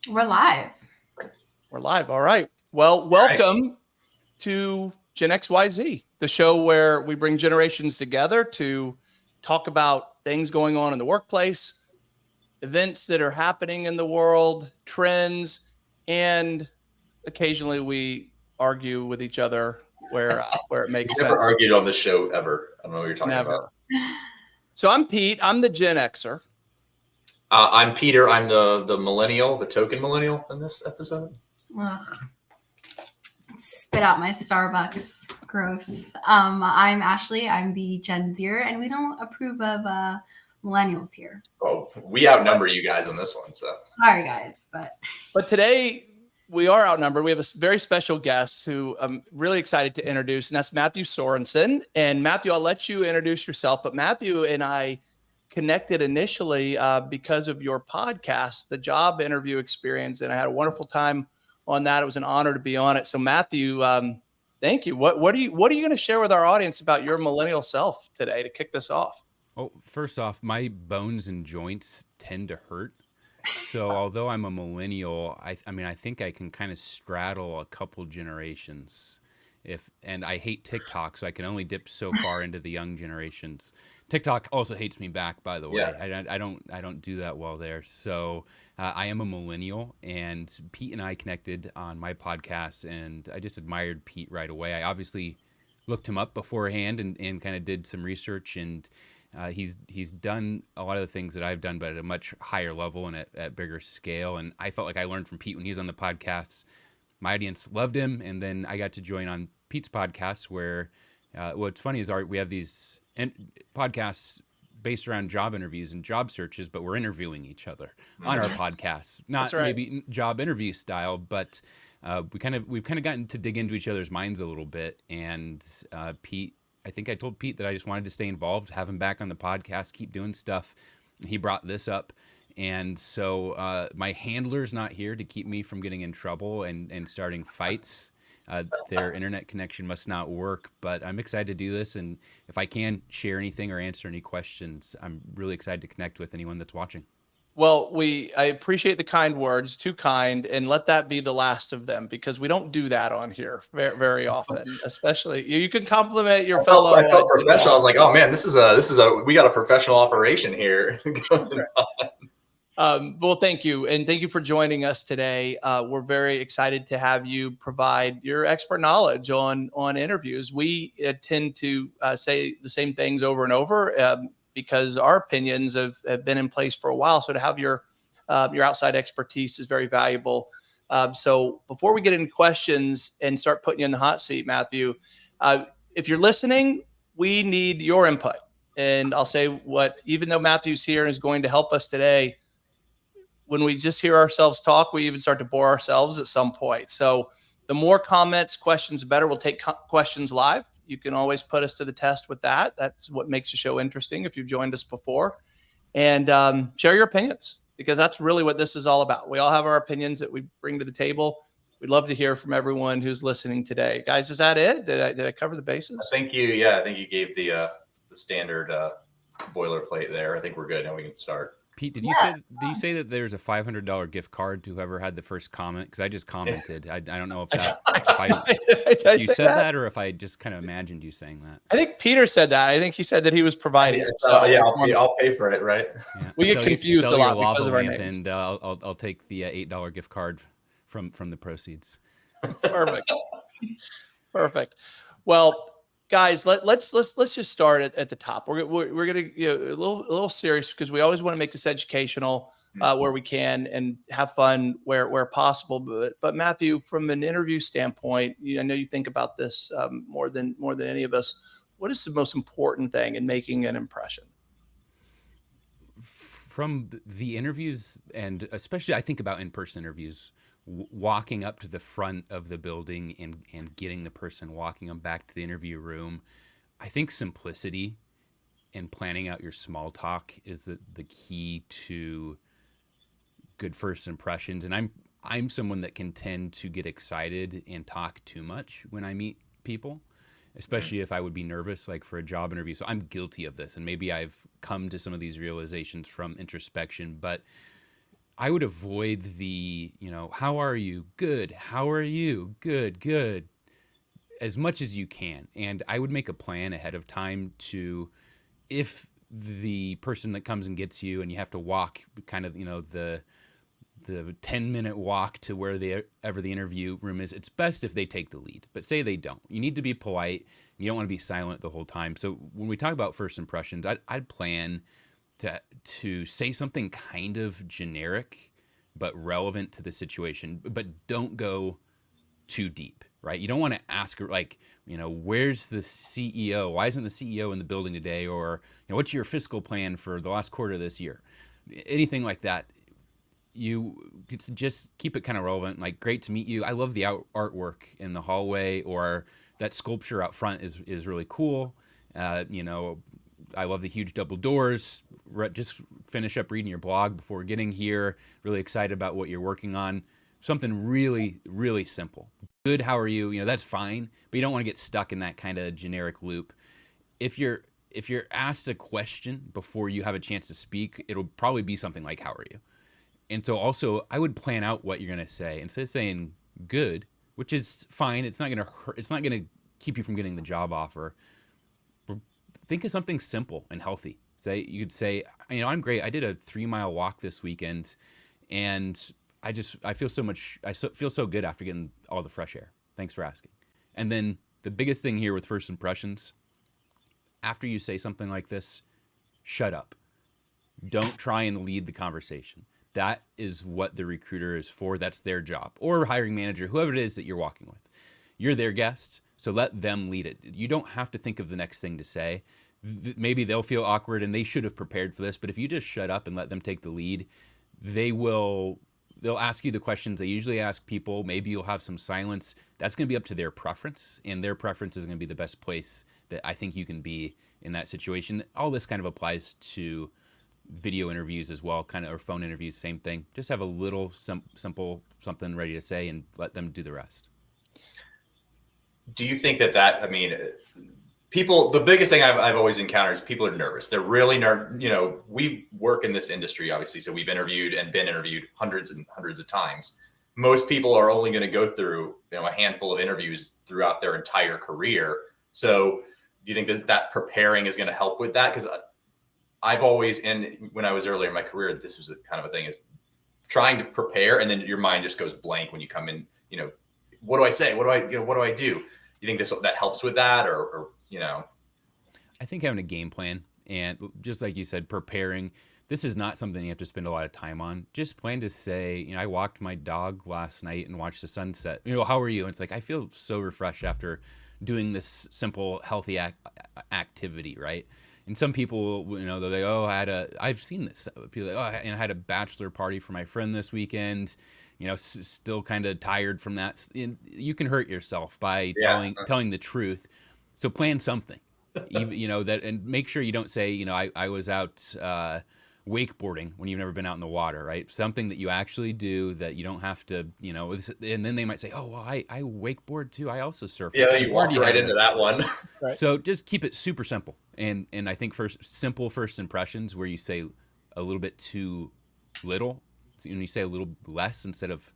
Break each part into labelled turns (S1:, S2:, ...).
S1: We're live.
S2: We're live. All right. Well, welcome to Gen XYZ, the show where we bring generations together to talk about things going on in the workplace, events that are happening in the world, trends, and occasionally we argue with each other where it makes sense.
S3: Never argued on this show ever. I don't know what you're talking
S2: Never.
S3: about.
S2: So I'm Pete. I'm the Gen Xer.
S3: I'm Peter. I'm the millennial, the token millennial in this episode.
S1: Ugh. Spit out my Starbucks. Gross. I'm Ashley. I'm the Gen Zer, and we don't approve of millennials here.
S3: Oh, we outnumber you guys on this one, so.
S1: Sorry, guys,
S2: But today we are outnumbered. We have a very special guest who I'm really excited to introduce, and that's Matthew Sorensen. And Matthew, I'll let you introduce yourself. But Matthew and I connected initially because of your podcast, The Job Interview Experience, and I had a wonderful time on that. It was an honor to be on it. So Matthew, thank you. What are you going to share with our audience about your millennial self today to kick this off?
S4: Oh, first off, my bones and joints tend to hurt. So although I'm a millennial, I think I can kind of straddle a couple generations. And I hate TikTok, so I can only dip so far into the young generations. TikTok also hates me back, by the way.
S3: Yeah.
S4: I don't do that well there. So I am a millennial, and Pete and I connected on my podcast, and I just admired Pete right away. I obviously looked him up beforehand and kind of did some research, and he's done a lot of the things that I've done, but at a much higher level and at bigger scale. And I felt like I learned from Pete when he was on the podcast. My audience loved him, and then I got to join on Pete's podcast where what's funny is we have these podcasts based around job interviews and job searches, but we're interviewing each other on our podcasts. Not
S2: right.
S4: Maybe job interview style, but we've kind of gotten to dig into each other's minds a little bit. And Pete, I think I told Pete that I just wanted to stay involved, have him back on the podcast, keep doing stuff. He brought this up. And so my handler's not here to keep me from getting in trouble and starting fights. Their internet connection must not work, but I'm excited to do this. And if I can share anything or answer any questions, I'm really excited to connect with anyone that's watching.
S2: Well, I appreciate the kind words, too kind, and let that be the last of them, because we don't do that on here very, very often. Especially you can compliment your fellow.
S3: I felt professional. I was like, oh man, this is a we got a professional operation here.
S2: Well, thank you. And thank you for joining us today. We're very excited to have you provide your expert knowledge on interviews. We tend to say the same things over and over because our opinions have been in place for a while. So to have your outside expertise is very valuable. So before we get into questions and start putting you in the hot seat, Matthew, if you're listening, we need your input. And I'll say even though Matthew's here and is going to help us today, when we just hear ourselves talk, we even start to bore ourselves at some point. So the more comments, questions, the better. We'll take questions live. You can always put us to the test with that. That's what makes the show interesting if you've joined us before. And share your opinions, because that's really what this is all about. We all have our opinions that we bring to the table. We'd love to hear from everyone who's listening today. Guys, is that it? Did I cover the bases?
S3: I think you gave the standard boilerplate there. I think we're good. Now we can start.
S4: Pete, did you say that there's a $500 gift card to whoever had the first comment? Because I just commented. I don't know if you said that or if I just kind of imagined you saying that.
S2: I think Peter said that. I think he said that he was providing it.
S3: So yeah, I'll pay for it, right?
S4: Yeah.
S2: We get confused a lot because of our names.
S4: And I'll take the $8 gift card from the proceeds.
S2: Perfect. Well, guys, let's just start at the top. We're gonna a little serious, because we always want to make this educational where we can and have fun where possible. But Matthew, from an interview standpoint, I know you think about this more than any of us. What is the most important thing in making an impression?
S4: From the interviews, and especially I think about in-person interviews, walking up to the front of the building and getting the person, walking them back to the interview room. I think simplicity and planning out your small talk is the key to good first impressions. And I'm someone that can tend to get excited and talk too much when I meet people, especially if I would be nervous, like for a job interview. So I'm guilty of this, and maybe I've come to some of these realizations from introspection, but I would avoid the, how are you? Good. How are you? Good, good. As much as you can. And I would make a plan ahead of time to, if the person that comes and gets you and you have to walk kind of, the 10-minute walk to wherever the interview room is, it's best if they take the lead. But say they don't. You need to be polite. You don't want to be silent the whole time. So when we talk about first impressions, I'd plan to say something kind of generic but relevant to the situation, but don't go too deep, right? You don't want to ask her like, where's the CEO? Why isn't the CEO in the building today? Or, what's your fiscal plan for the last quarter of this year? Anything like that. You just keep it kind of relevant, like, great to meet you. I love the artwork in the hallway, or that sculpture out front is really cool. I love the huge double doors. Just finish up reading your blog before getting here. Really excited about what you're working on. Something really, really simple. Good, how are you? That's fine, but you don't want to get stuck in that kind of generic loop. If you're asked a question before you have a chance to speak, it'll probably be something like, how are you? And so also, I would plan out what you're going to say. Instead of saying good, which is fine, it's not going to hurt, it's not going to keep you from getting the job offer. Think of something simple and healthy. You could say, I'm great. I did a 3-mile walk this weekend, and I feel feel so good after getting all the fresh air. Thanks for asking. And then the biggest thing here with first impressions, after you say something like this, shut up. Don't try and lead the conversation. That is what the recruiter is for. That's their job, or hiring manager, whoever it is that you're walking with. You're their guest, so let them lead it. You don't have to think of the next thing to say. Maybe they'll feel awkward and they should have prepared for this, but if you just shut up and let them take the lead, they'll ask you the questions they usually ask people. Maybe you'll have some silence. That's going to be up to their preference, and their preference is going to be the best place that I think you can be in that situation. All this kind of applies to video interviews as well, or phone interviews, same thing. Just have a little simple something ready to say and let them do the rest.
S3: Do you think that people, the biggest thing I've always encountered is people are nervous. They're really nervous. We work in this industry, obviously, so we've interviewed and been interviewed hundreds and hundreds of times. Most people are only going to go through, a handful of interviews throughout their entire career. So do you think that preparing is going to help with that? Because I've always, and when I was earlier in my career, this was kind of a thing, is trying to prepare, and then your mind just goes blank when you come in. What do I say? What do I do? You think that helps with that, or?
S4: I think having a game plan, and just like you said, preparing. This is not something you have to spend a lot of time on. Just plan to say, I walked my dog last night and watched the sunset. How are you? And it's like, I feel so refreshed after doing this simple, healthy activity, right? And some people, they're like, I've seen this. People are like, I had a bachelor party for my friend this weekend. Still kind of tired from that. You can hurt yourself by telling the truth. So plan something, that, and make sure you don't say, I was out wakeboarding when you've never been out in the water, right? Something that you actually do that you don't have to, and then they might say, oh, well, I wakeboard too. I also surf.
S3: Yeah, you walked right into that one.
S2: Right.
S4: So just keep it super simple. And I think simple first impressions where you say a little bit too little, when you say a little less instead of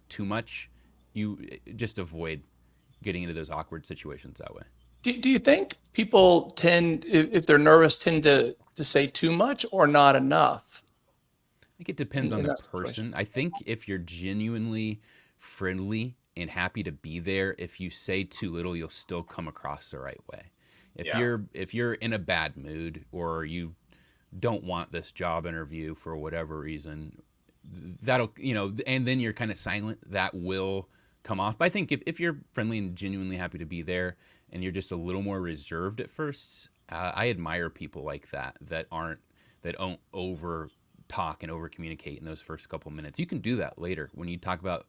S4: too much, you just avoid getting into those awkward situations that way.
S2: Do you think people tend, if they're nervous, tend to say too much or not enough?
S4: I think it depends on the person. I think if you're genuinely friendly and happy to be there, if you say too little, you'll still come across the right way. If you're in a bad mood, or you don't want this job interview for whatever reason, that'll, and then you're kind of silent, that will come off. But I think if you're friendly and genuinely happy to be there, and you're just a little more reserved at first, I admire people like that don't over talk and over communicate in those first couple minutes. You can do that later when you talk about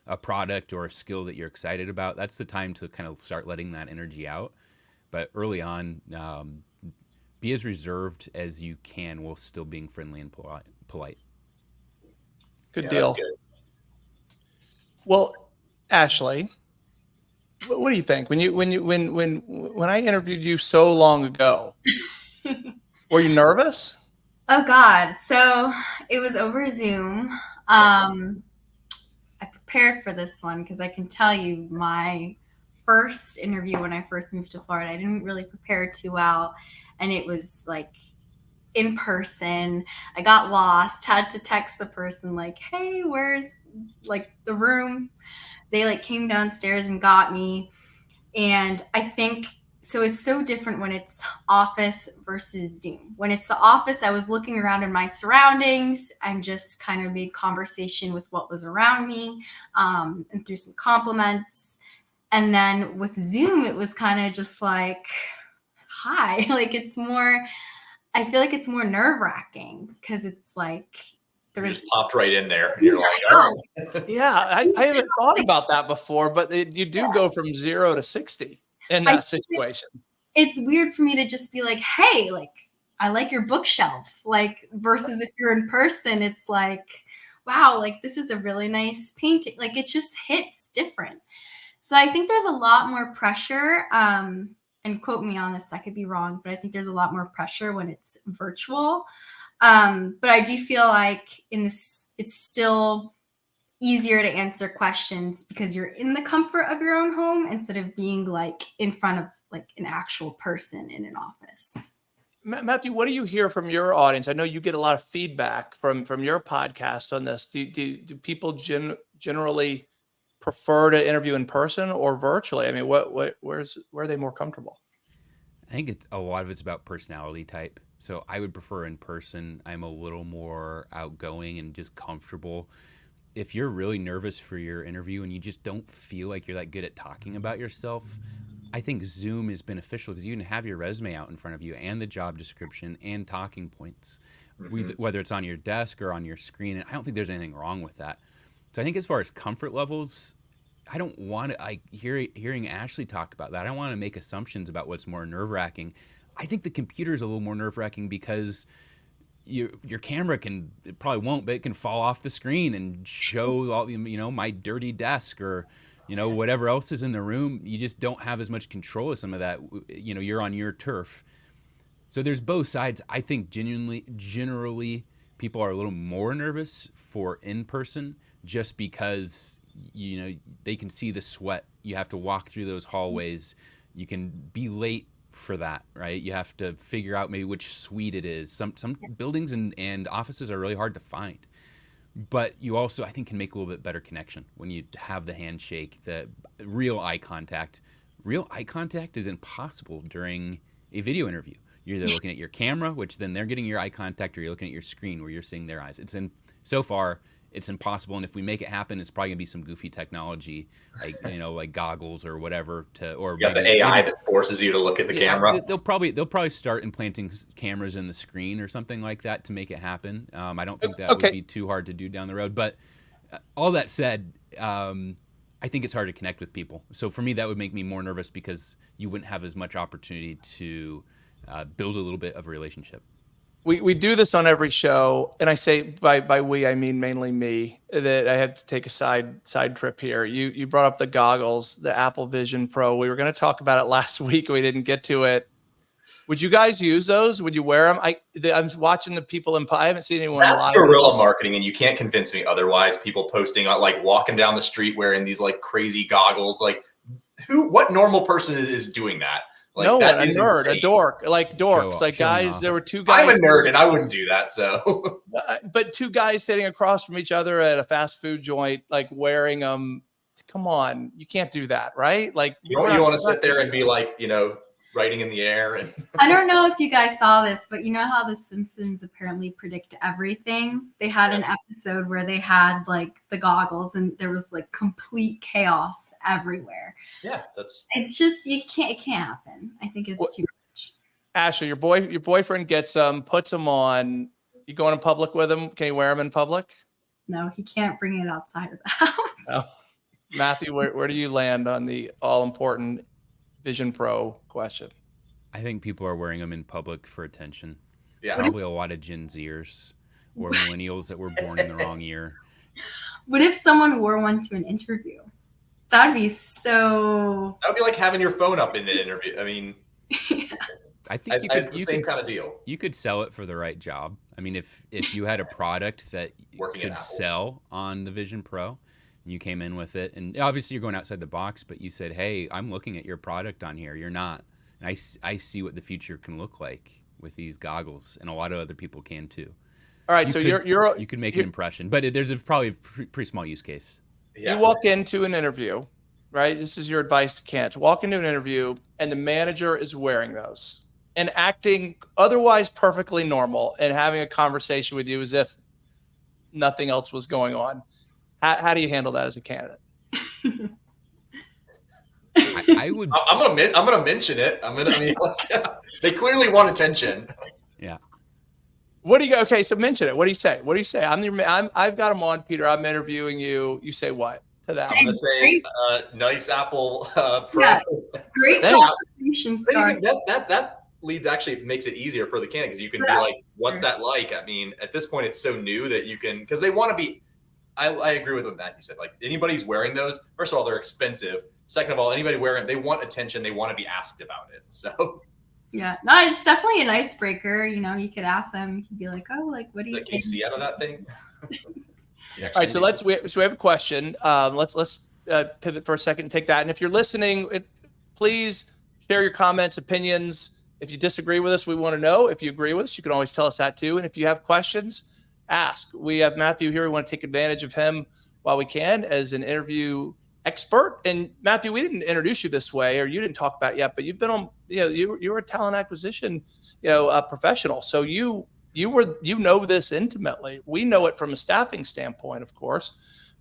S4: a product or a skill that you're excited about. That's the time to kind of start letting that energy out. But early on, be as reserved as you can while still being friendly and polite.
S2: Good deal. That's good. Well, Ashley, what do you think? When I interviewed you so long ago, were you nervous?
S1: Oh God. So it was over Zoom.
S3: Yes.
S1: I prepared for this one because I can tell you my first interview when I first moved to Florida, I didn't really prepare too well. And it was like in person. I got lost, had to text the person like, hey, where's like the room? They like came downstairs and got me. And I think so it's so different when it's office versus Zoom. When it's the office, I was looking around in my surroundings and just kind of made conversation with what was around me, and threw some compliments. And then with Zoom, it was kind of just like, hi. Like it's more, I feel like it's more nerve wracking because it's like
S3: You
S1: there's,
S3: just popped right in there, and you're like, all right.
S2: Yeah, I haven't thought about that before, but you do go from 0 to 60 in that situation.
S1: it's weird for me to just be like, hey, like, I like your bookshelf. Like, versus if you're in person, it's like, wow, like, this is a really nice painting. Like, it just hits different. So I think there's a lot more pressure. And quote me on this, I could be wrong, but I think there's a lot more pressure when it's virtual. But I do feel like in this, it's still easier to answer questions because you're in the comfort of your own home instead of being like in front of like an actual person in an office.
S2: Matthew, what do you hear from your audience? I know you get a lot of feedback from your podcast on this. Do people generally prefer to interview in person or virtually? I mean, where are they more comfortable?
S4: I think a lot of it's about personality type. So I would prefer in person. I'm a little more outgoing and just comfortable. If you're really nervous for your interview and you just don't feel like you're that good at talking about yourself, I think Zoom is beneficial because you can have your resume out in front of you and the job description and talking points, whether it's on your desk or on your screen. And I don't think there's anything wrong with that. So I think as far as comfort levels, I don't want to, hearing Ashley talk about that, I don't want to make assumptions about what's more nerve wracking. I think the computer is a little more nerve wracking because your camera it probably won't, but it can fall off the screen and show all, my dirty desk or, whatever else is in the room. You just don't have as much control of some of that. You're on your turf. So there's both sides. I think generally people are a little more nervous for in person just because, they can see the sweat. You have to walk through those hallways. You can be late for that, right? You have to figure out maybe which suite it is. Some buildings and offices are really hard to find, but you also, I think, can make a little bit better connection when you have the handshake, the real eye contact. Real eye contact is impossible during a video interview. You're either looking at your camera, which then they're getting your eye contact, or you're looking at your screen where you're seeing their eyes. So far it's impossible. And if we make it happen, it's probably gonna be some goofy technology, like like goggles or whatever. Or
S3: you have the AI that forces you to look at the camera.
S4: They'll probably start implanting cameras in the screen or something like that to make it happen. I don't think that would be too hard to do down the road. But all that said, I think it's hard to connect with people. So for me, that would make me more nervous because you wouldn't have as much opportunity to build a little bit of a relationship.
S2: We do this on every show, and I say by we, I mean mainly me, that I had to take a side trip here. You brought up the goggles, the Apple Vision Pro. We were going to talk about it last week. We didn't get to it. Would you guys use those? Would you wear them? I'm watching the people I haven't seen anyone.
S3: That's
S2: live.
S3: guerrilla marketing, and you can't convince me otherwise. People posting like walking down the street wearing these like crazy goggles. Like what normal person is doing that? Like,
S2: no
S3: that
S2: one, a nerd, insane. A dork, like dorks, like guys. Off. There were two guys.
S3: I'm a nerd, and I wouldn't do that. So,
S2: but two guys sitting across from each other at a fast food joint, like wearing them. Come on, you can't do that, right? Like
S3: you want to sit there and be like, writing in the air. And
S1: I don't know if you guys saw this, but you know how the Simpsons apparently predict everything? They had an episode where they had like the goggles and there was like complete chaos everywhere.
S3: Yeah,
S1: it's just it can't happen. I think it's too much.
S2: Ashley, your boyfriend gets them, puts them on. You going in public with him? Can you wear them in public?
S1: No, he can't bring it outside of the house.
S2: No. Matthew, where do you land on the all important Vision Pro question?
S4: I think people are wearing them in public for attention.
S3: Yeah.
S4: Probably a lot of Gen Zers or millennials that were born in the wrong year.
S1: What if someone wore one to an interview? That'd be so...
S3: That would be like having your phone up in the interview. I mean...
S4: I think
S3: it's the same kind of deal.
S4: You could sell it for the right job. I mean, if you had a product that
S3: Working at
S4: could
S3: Apple.
S4: sell on the Vision Pro, and you came in with it, and obviously you're going outside the box, but you said, "Hey, I'm looking at your product on here. You're not, and I see what the future can look like with these goggles, and a lot of other people can too."
S2: All right,
S4: You
S2: so
S4: could,
S2: you're
S4: you could make an impression, but there's probably a pretty small use case.
S3: Yeah.
S2: you walk into an interview, right? This is your advice to candidates. Walk into an interview and the manager is wearing those and acting otherwise perfectly normal and having a conversation with you as if nothing else was going on. How do you handle that as a candidate?
S4: I would.
S3: I'm gonna mention it. I mean, they clearly want attention.
S4: Yeah.
S2: What do you go? Okay, so mention it. What do you say? What do you say? I've got them on, Peter. I'm interviewing you. You say what to that?
S3: I'm gonna say, nice Apple Pro.
S1: Yeah, great
S2: Thanks.
S1: conversation start.
S3: That leads actually makes it easier for the candidate because you can be like, what's that like? I mean, at this point, it's so new that you can, because they want to be. I agree with what Matthew said. Like, anybody's wearing those, first of all, they're expensive. Second of all, anybody wearing them, they want attention. They want to be asked about it. So
S1: Yeah, no, it's definitely an icebreaker. You know, you could ask them. You could be like, "Oh, like, what do you
S3: like, can you
S1: think?"
S3: see out of that thing?
S2: All right, so we have a question. Let's pivot for a second and take that. And if you're listening, please share your comments, opinions. If you disagree with us, we want to know. If you agree with us, you can always tell us that too. And if you have questions, ask. We have Matthew here. We want to take advantage of him while we can as an interview expert. And Matthew, we didn't introduce you this way, or you didn't talk about it yet, but you've been on, you were a talent acquisition, professional. So you know this intimately. We know it from a staffing standpoint, of course,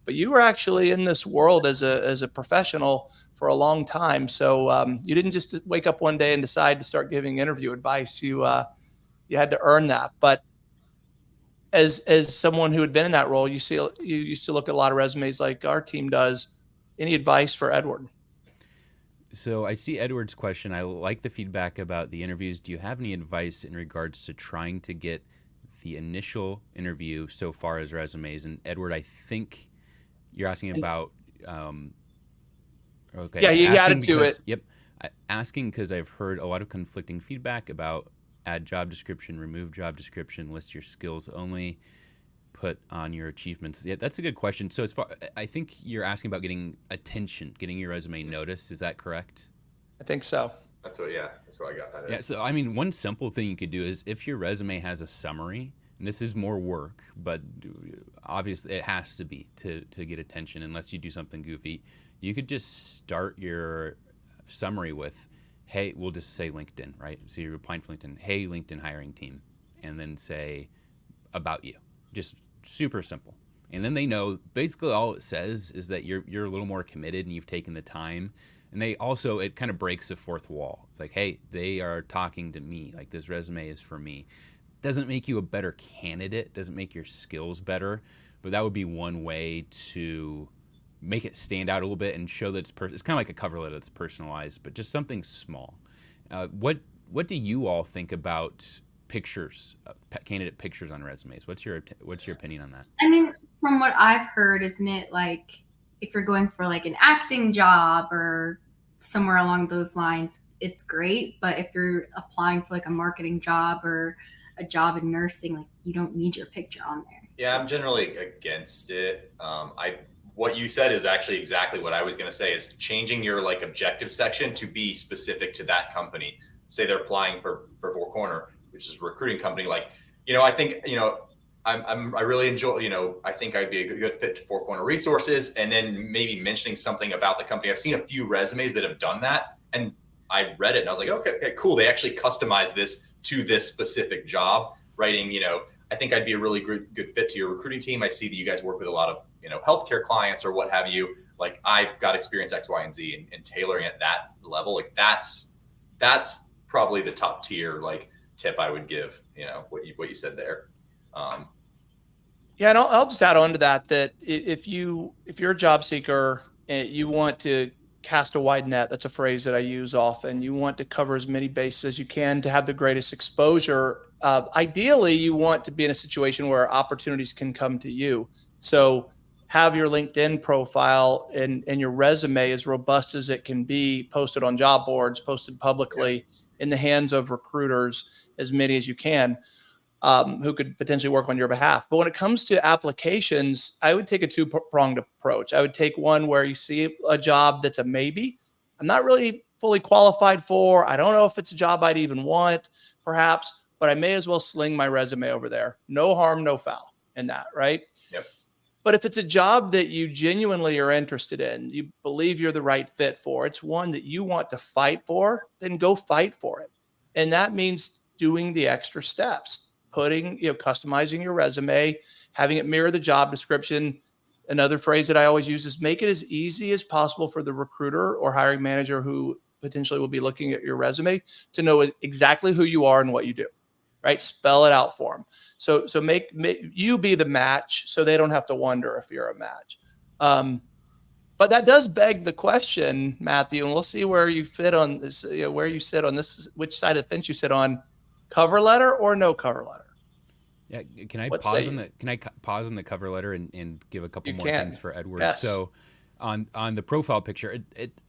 S2: but you were actually in this world as a professional for a long time. So you didn't just wake up one day and decide to start giving interview advice. You had to earn that. But as someone who had been in that role, you used to look at a lot of resumes like our team does. Any advice for Edward?
S4: So I see Edward's question. I like the feedback about the interviews. Do you have any advice in regards to trying to get the initial interview so far as resumes? And Edward, I think you're asking about. Okay.
S2: Yeah, you added to it.
S4: Yep. Asking because I've heard a lot of conflicting feedback about add job description, remove job description, list your skills only, put on your achievements. Yeah, that's a good question. So I think you're asking about getting attention, getting your resume noticed. Is that correct?
S2: I think so.
S3: That's what I got. That is.
S4: Yeah. So I mean, one simple thing you could do is if your resume has a summary, and this is more work, but obviously it has to be to get attention unless you do something goofy. You could just start your summary with, hey, we'll just say LinkedIn, right? So you're applying for LinkedIn. Hey, LinkedIn hiring team, and then say about you. Just super simple. And then they know basically all it says is that you're a little more committed and you've taken the time. And it kind of breaks the fourth wall. It's like, hey, they are talking to me. Like, this resume is for me. Doesn't make you a better candidate, doesn't make your skills better, but that would be one way to make it stand out a little bit and show that it's kind of like a cover letter that's personalized, but just something small. What do you all think about pictures, candidate pictures on resumes? What's your opinion on that?
S1: I mean, from what I've heard, isn't it like if you're going for like an acting job or somewhere along those lines, it's great. But if you're applying for like a marketing job or a job in nursing, like, you don't need your picture on there.
S3: Yeah, I'm generally against it. What you said is actually exactly what I was going to say, is changing your like objective section to be specific to that company. Say they're applying for Four Corner, which is a recruiting company. Like, I think, I really enjoy, I think I'd be a good fit to Four Corner Resources, and then maybe mentioning something about the company. I've seen a few resumes that have done that, and I read it and I was like, okay, cool. They actually customized this to this specific job, writing, I think I'd be a really good fit to your recruiting team. I see that you guys work with a lot of, healthcare clients or what have you. Like, I've got experience X, Y, and Z, and tailoring at that level. Like, that's probably the top tier, like, tip I would give, what you said there.
S2: Yeah, and I'll just add on to that if you're a job seeker and you want to cast a wide net, that's a phrase that I use often. You want to cover as many bases as you can to have the greatest exposure. Ideally, you want to be in a situation where opportunities can come to you. So have your LinkedIn profile and your resume as robust as it can be, posted on job boards, posted publicly in the hands of recruiters, as many as you can. who could potentially work on your behalf. But when it comes to applications, I would take a two-pronged approach. I would take one where you see a job that's a maybe. I'm not really fully qualified for. I don't know if it's a job I'd even want, perhaps, but I may as well sling my resume over there. No harm, no foul in that, right?
S3: Yep.
S2: But if it's a job that you genuinely are interested in, you believe you're the right fit for, it's one that you want to fight for, then go fight for it. And that means doing the extra steps, customizing your resume, having it mirror the job description. Another phrase that I always use is make it as easy as possible for the recruiter or hiring manager who potentially will be looking at your resume to know exactly who you are and what you do. Right? Spell it out for them. So make you be the match so they don't have to wonder if you're a match. But that does beg the question, Matthew, and we'll see where you fit on this, where you sit on this, which side of the fence you sit on, cover letter or no cover letter.
S4: Yeah, can I pause on the cover letter and give a couple more things for Edward?
S2: Yes.
S4: So on the profile picture,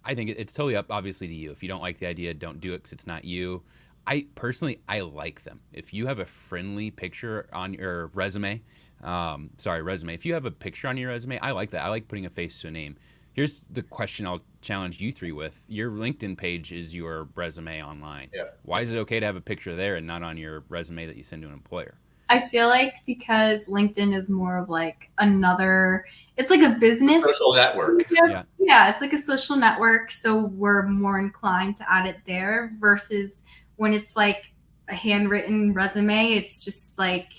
S4: I think it's totally up obviously to you. If you don't like the idea, don't do it because it's not you. I personally like them. If you have a friendly picture on your resume, if you have a picture on your resume, I like that. I like putting a face to a name. Here's the question I'll challenge you three with. Your LinkedIn page is your resume online.
S3: Yeah.
S4: Why is it okay to have a picture there and not on your resume that you send to an employer?
S1: I feel like because LinkedIn is more of like it's like a business
S3: social network.
S1: Yeah, it's like a social network. So we're more inclined to add it there versus when it's like a handwritten resume. It's just like,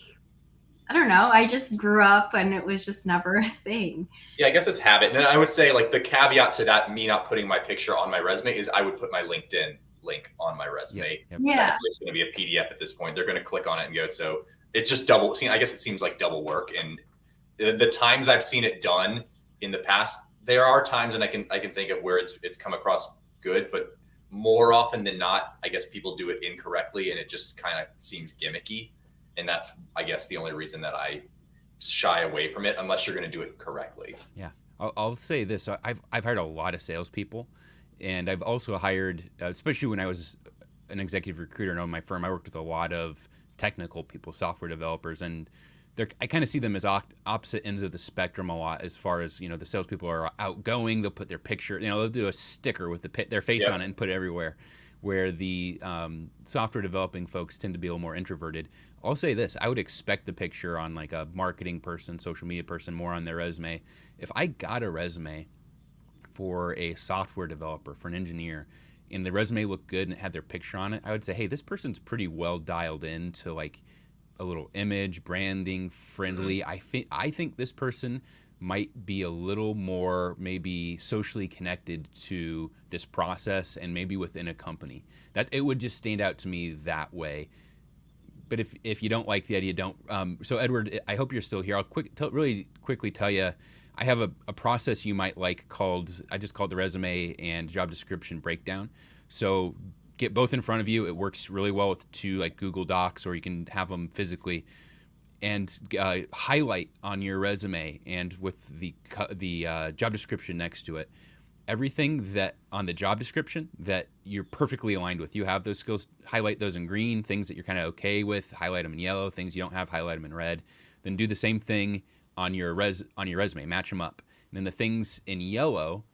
S1: I don't know. I just grew up and it was just never a thing.
S3: Yeah, I guess it's habit. And I would say like the caveat to that, me not putting my picture on my resume, is I would put my LinkedIn link on my resume.
S1: Yeah.
S3: It's going to be a PDF at this point. They're going to click on it and go. So it's just double. I guess it seems like double work. And the times I've seen it done in the past, there are times, and I can think of where it's come across good, but more often than not, I guess people do it incorrectly and it just kind of seems gimmicky. And that's, I guess, the only reason that I shy away from it, unless you're going to do it correctly.
S4: Yeah. I'll say this. I've hired a lot of salespeople, and I've also hired, especially when I was an executive recruiter and owned my firm, I worked with a lot of technical people, software developers, and I kind of see them as opposite ends of the spectrum a lot as far as, the salespeople are outgoing. They'll put their picture, they'll do a sticker with their face on it and put it everywhere, where the software developing folks tend to be a little more introverted. I'll say this. I would expect the picture on like a marketing person, social media person, more on their resume. If I got a resume for a software developer, for an engineer, and the resume looked good and it had their picture on it, I would say, hey, this person's pretty well dialed in to like a little image, branding, friendly. I think this person might be a little more maybe socially connected to this process and maybe within a company. That it would just stand out to me that way. But if you don't like the idea, don't. So Edward, I hope you're still here. I'll really quickly tell you, I have a process you might like I just called the resume and job description breakdown. So get both in front of you. It works really well with two like Google Docs, or you can have them physically, and highlight on your resume and with the job description next to it, everything that on the job description that you're perfectly aligned with. You have those skills, highlight those in green. Things that you're kind of okay with, highlight them in yellow. Things you don't have, highlight them in red. Then do the same thing on your resume, match them up. And then the things in yellow,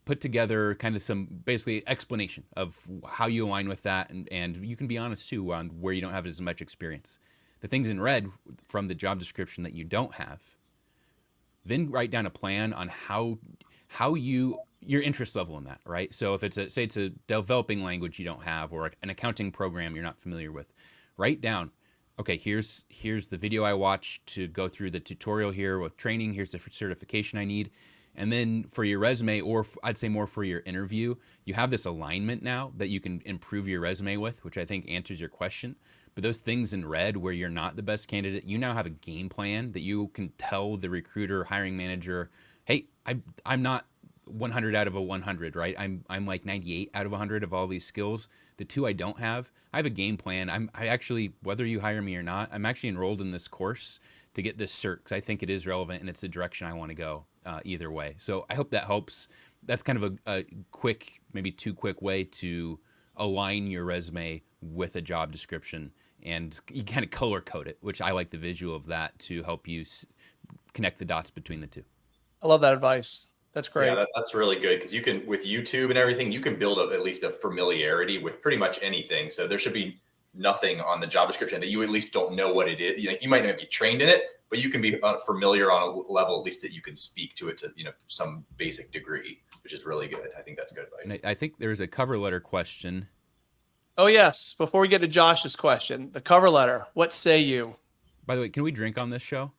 S4: put together kind of some basically explanation of how you align with that, and you can be honest too on where you don't have as much experience. The things in red from the job description that you don't have, then write down a plan on how your interest level in that, right? So if it's a developing language you don't have, or an accounting program you're not familiar with, write down, okay, here's the video I watched to go through the tutorial here with training, here's the certification I need. And then for your resume, or I'd say more for your interview, you have this alignment now that you can improve your resume with, which I think answers your question. But those things in red where you're not the best candidate, you now have a game plan that you can tell the recruiter, hiring manager, hey, I'm not 100 out of a 100, right? I'm like 98 out of 100 of all these skills. The two I don't have, I have a game plan. I actually, whether you hire me or not, I'm actually enrolled in this course to get this cert because I think it is relevant and it's the direction I want to go either way. So I hope that helps. That's kind of a quick, maybe too quick way to align your resume with a job description and you kind of color code it, which I like the visual of that to help you connect the dots between the two.
S2: I love that advice. That's great.
S3: Yeah, that's really good because you can, with YouTube and everything, you can build at least a familiarity with pretty much anything. So there should be nothing on the job description that you at least don't know what it is. You might not be trained in it, but you can be familiar on a level at least that you can speak to it to some basic degree, which is really good. I think that's good advice.
S4: And I think there's a cover letter question.
S2: Oh yes. Before we get to Josh's question, the cover letter. What say you?
S4: By the way, can we drink on this show?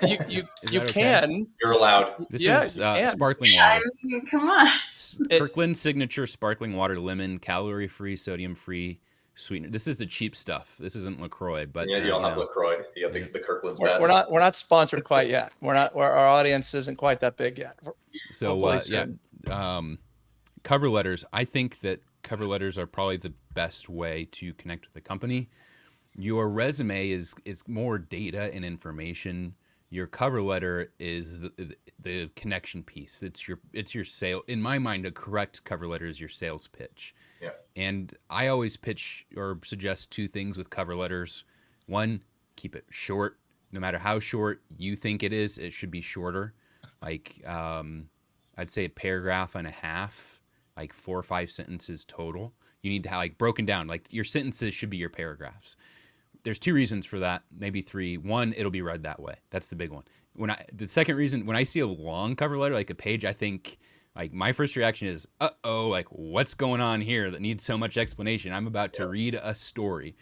S2: You
S4: okay?
S2: can.
S3: You're allowed.
S4: This
S2: Yeah,
S4: is
S2: you can.
S4: sparkling
S1: I
S4: water.
S1: mean, come on.
S4: Kirkland Signature Sparkling Water, lemon, calorie-free, sodium-free, sweetener. This is the cheap stuff. This isn't LaCroix, but
S3: Yeah, you don't have LaCroix. You have the Kirkland's best.
S2: We're not sponsored quite yet. Our audience isn't quite that big yet.
S4: So cover letters. I think that cover letters are probably the best way to connect with the company. Your resume is more data and information. Your cover letter is the connection piece. It's your sale. In my mind, a correct cover letter is your sales pitch.
S3: Yeah.
S4: And I always pitch or suggest two things with cover letters. One, keep it short. No matter how short you think it is, it should be shorter. Like I'd say a paragraph and a half, like 4 or 5 sentences total. You need to have like broken down. Like your sentences should be your paragraphs. There's 2 reasons for that, maybe 3. One, it'll be read that way. That's the big one. The second reason, when I see a long cover letter, like a page, I think like my first reaction is, uh-oh, like what's going on here that needs so much explanation? I'm about to read a story.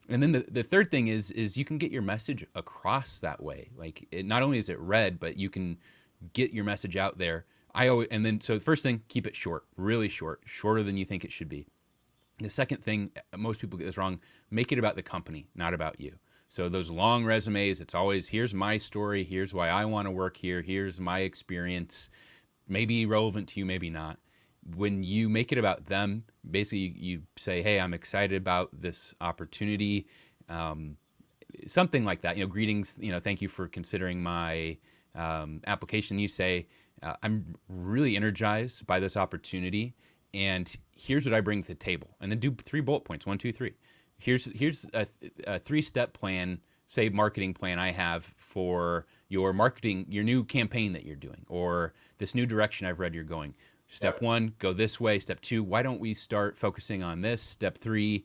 S4: And then the third thing is you can get your message across that way. Like not only is it read, but you can get your message out there. So the first thing, keep it short, really short, shorter than you think it should be. The second thing, most people get this wrong, make it about the company, not about you. So those long resumes, it's always, here's my story, here's why I want to work here, here's my experience, maybe relevant to you, maybe not. When you make it about them, basically you say, hey, I'm excited about this opportunity, something like that. Greetings, thank you for considering my application. You say, I'm really energized by this opportunity. And here's what I bring to the table. And then do 3 bullet points, 1, 2, 3. Here's a 3-step plan, say marketing plan I have for your marketing, your new campaign that you're doing, or this new direction I've read you're going. Step 1, go this way. Step 2, why don't we start focusing on this? Step 3,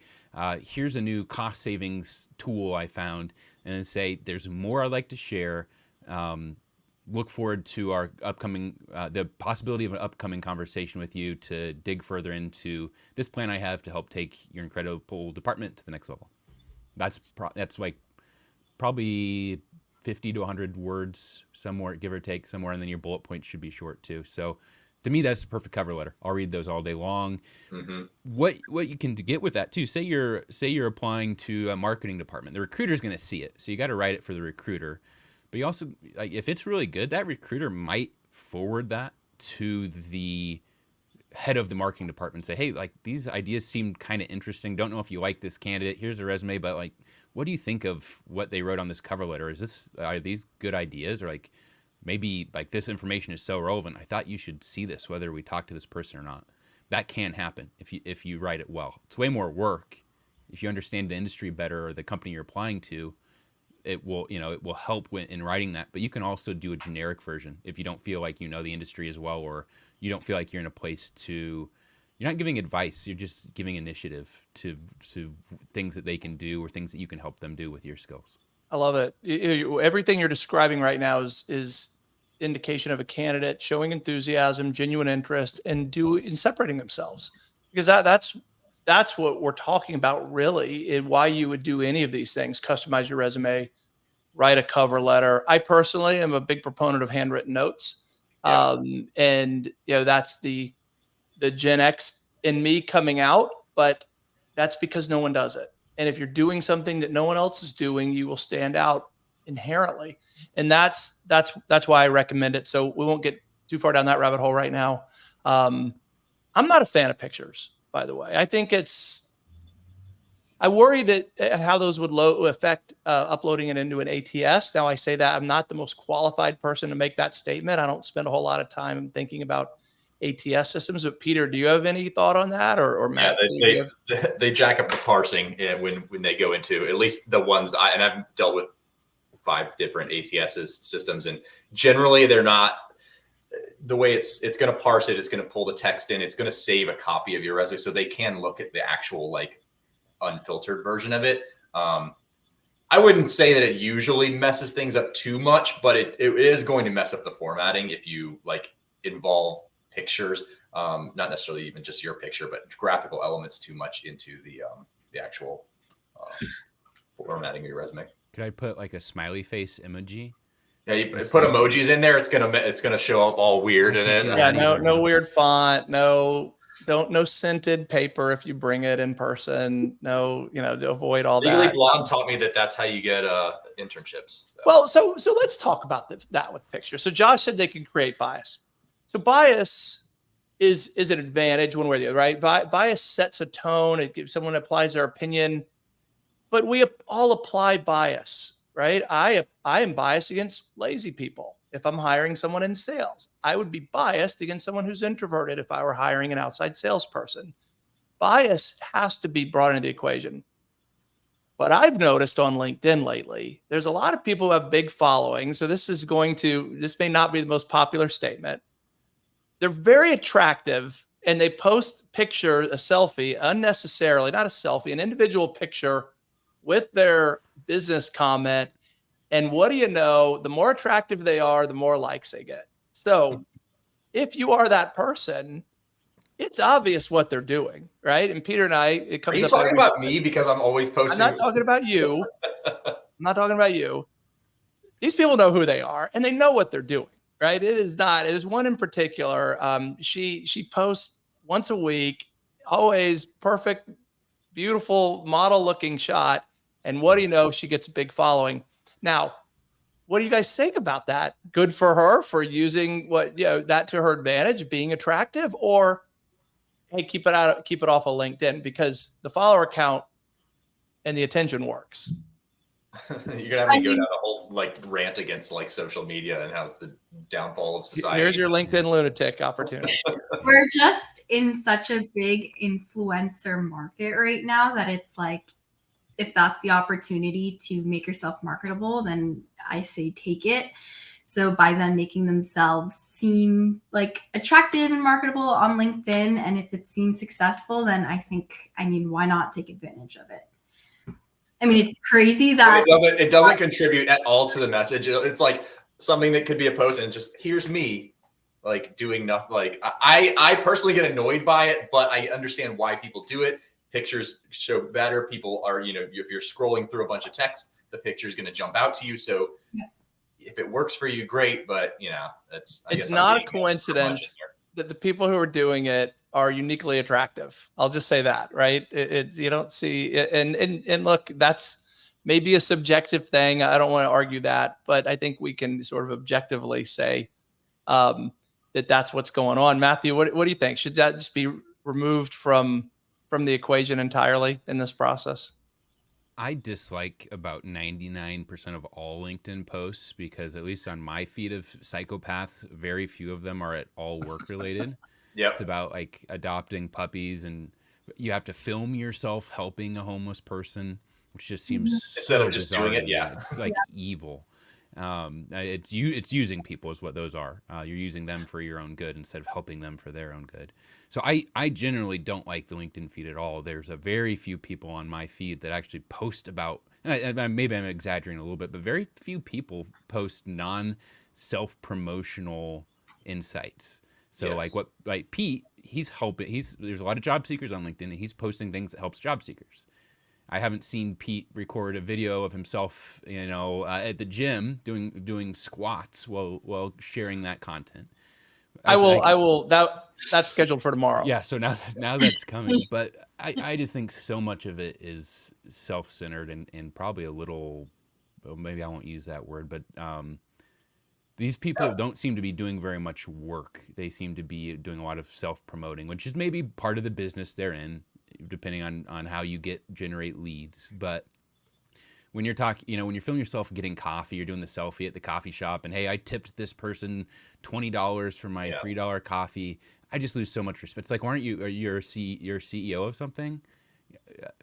S4: here's a new cost savings tool I found. And then say, there's more I'd like to share. Look forward to our upcoming, the possibility of an upcoming conversation with you to dig further into this plan I have to help take your incredible department to the next level. That's like probably 50 to 100 words somewhere, give or take somewhere, and then your bullet points should be short too. So to me, that's the perfect cover letter. I'll read those all day long. Mm-hmm. What you can get with that too, say you're applying to a marketing department. The recruiter's going to see it, so you got to write it for the recruiter. But you also, like, if it's really good, that recruiter might forward that to the head of the marketing department and say, hey, like these ideas seem kind of interesting. Don't know if you like this candidate. Here's a resume, but like, what do you think of what they wrote on this cover letter? Are these good ideas? Or like maybe like this information is so relevant, I thought you should see this, whether we talk to this person or not. That can happen if you write it well. It's way more work. If you understand the industry better or the company you're applying to, it will help in writing that. But you can also do a generic version if you don't feel like you know the industry as well, or you don't feel like you're in a place to. You're not giving advice. You're just giving initiative to things that they can do or things that you can help them do with your skills.
S2: I love it. Everything you're describing right now is indication of a candidate showing enthusiasm, genuine interest, and separating themselves, because that's what we're talking about really, and why you would do any of these things. Customize your resume, write a cover letter. I personally am a big proponent of handwritten notes. Yeah. And that's the Gen X in me coming out, but that's because no one does it. And if you're doing something that no one else is doing, you will stand out inherently. And that's why I recommend it. So we won't get too far down that rabbit hole right now. I'm not a fan of pictures, by the way. I think I worry that how those would affect uploading it into an ATS. Now I say that I'm not the most qualified person to make that statement. I don't spend a whole lot of time thinking about ATS systems. But Peter, do you have any thought on that, or Matt?
S3: Yeah, they jack up the parsing when they go into, at least the ones I've dealt with 5 different ATS systems, and generally they're not the way it's going to parse it. It's going to pull the text in. It's going to save a copy of your resume, so they can look at the actual like unfiltered version of it. I wouldn't say that it usually messes things up too much, but it is going to mess up the formatting if you like involve pictures, not necessarily even just your picture, but graphical elements too much into the actual formatting of your resume.
S4: Could I put like a smiley face emoji?
S3: Yeah, you put emojis in there. It's gonna show up all weird in it.
S2: Yeah, no weird font, no scented paper if you bring it in person. No, to avoid all
S3: Legally
S2: that.
S3: Blonde taught me that's how you get internships.
S2: Well, so let's talk about that with pictures. So Josh said they can create bias. So bias is an advantage one way or the other, right? Bias sets a tone. It gives someone applies their opinion, but we all apply bias. Right. I am biased against lazy people. If I'm hiring someone in sales, I would be biased against someone who's introverted if I were hiring an outside salesperson. Bias has to be brought into the equation. But I've noticed on LinkedIn lately, there's a lot of people who have big followings. So this may not be the most popular statement. They're very attractive and they post a selfie unnecessarily, not a selfie, an individual picture with their business comment. And what do you know? The more attractive they are, the more likes they get. So if you are that person, it's obvious what they're doing, right? And Peter and I, it comes up.
S3: Are you talking about me because I'm always posting?
S2: I'm not talking about you. I'm not talking about you. These people know who they are and they know what they're doing, right? It is one in particular. She posts once a week, always perfect, beautiful model looking shot. And what do you know? She gets a big following. Now, what do you guys think about that? Good for her for using that to her advantage, being attractive, or hey, keep it off of LinkedIn because the follower count and the attention works.
S3: You're gonna have me go down a whole like rant against like social media and how it's the downfall of society.
S2: Here's your LinkedIn lunatic opportunity.
S1: We're just in such a big influencer market right now that it's like, if that's the opportunity to make yourself marketable, then I say take it. So by them making themselves seem like attractive and marketable on LinkedIn, and if it seems successful, then why not take advantage of it? I mean, it's crazy that
S3: it doesn't contribute at all to the message. It's like something that could be a post and just here's me like doing nothing. Like I personally get annoyed by it, but I understand why people do it. Pictures show better. People are, if you're scrolling through a bunch of text, the picture is going to jump out to you. So if it works for you, great. But it's
S2: not a coincidence that the people who are doing it are uniquely attractive. I'll just say that, right? You don't see and look, that's maybe a subjective thing. I don't want to argue that, but I think we can sort of objectively say that that's what's going on. Matthew, what do you think? Should that just be removed from the equation entirely in this process?
S4: I dislike about 99% of all LinkedIn posts because at least on my feed of psychopaths, very few of them are at all work related.
S3: Yep.
S4: It's about like adopting puppies and you have to film yourself helping a homeless person, which just seems
S3: instead
S4: so
S3: of just
S4: bizarre.
S3: doing it. Yeah.
S4: It's like evil. It's using people is what those are. You're using them for your own good instead of helping them for their own good. So I generally don't like the LinkedIn feed at all. There's a very few people on my feed that actually post about, maybe I'm exaggerating a little bit, but very few people post non-self-promotional insights. So
S3: Yes.
S4: like Pete, he's helping, there's a lot of job seekers on LinkedIn and he's posting things that helps job seekers. I haven't seen Pete record a video of himself, at the gym doing squats while sharing that content.
S2: I will. That's scheduled for tomorrow.
S4: Yeah. So now that's coming, but I just think so much of it is self-centered and probably a little, well, maybe I won't use that word, but these people don't seem to be doing very much work. They seem to be doing a lot of self-promoting, which is maybe part of the business they're in, depending on how you generate leads. But when you're talking, when you're filming yourself getting coffee, you're doing the selfie at the coffee shop, and hey, I tipped this person $20 for my $3 coffee. I just lose so much respect. It's like, why aren't you? You're CEO of something.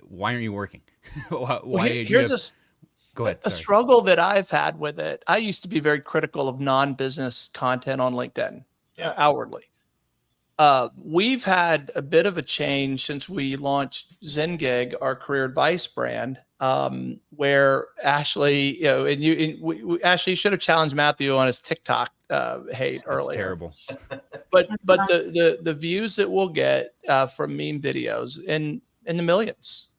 S4: Why aren't you working? Why? Go ahead.
S2: A struggle that I've had with it. I used to be very critical of non-business content on LinkedIn outwardly. We've had a bit of a change since we launched ZenGig, our career advice brand, where Ashley, we Ashley should have challenged Matthew on his TikTok hate earlier.
S4: Terrible.
S2: But the views that we'll get from meme videos in the millions.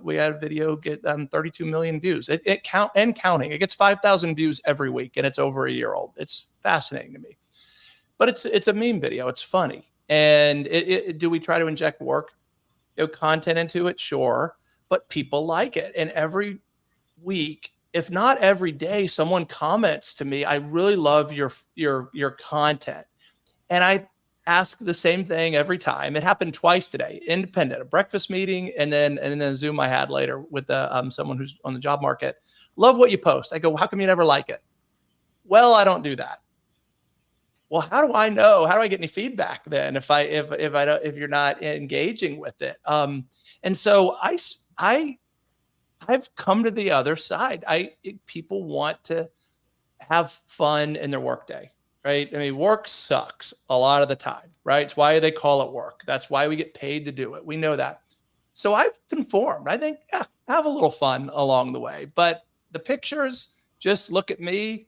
S2: We had a video get 32 million views. It counting. It gets 5,000 views every week, and it's over a year old. It's fascinating to me. But it's a meme video. It's funny. And do we try to inject work content into it? Sure. But people like it. And every week, if not every day, someone comments to me, I really love your content. And I ask the same thing every time. It happened twice today, independent, a breakfast meeting, and then a Zoom I had later with someone who's on the job market. Love what you post. I go, how come you never like it? Well, I don't do that. Well, how do I know? How do I get any feedback then if you're not engaging with it? And so I've come to the other side. People want to have fun in their workday, right? I mean, work sucks a lot of the time, right? It's why they call it work. That's why we get paid to do it. We know that. So I've conformed. I think, have a little fun along the way. But the pictures, just look at me.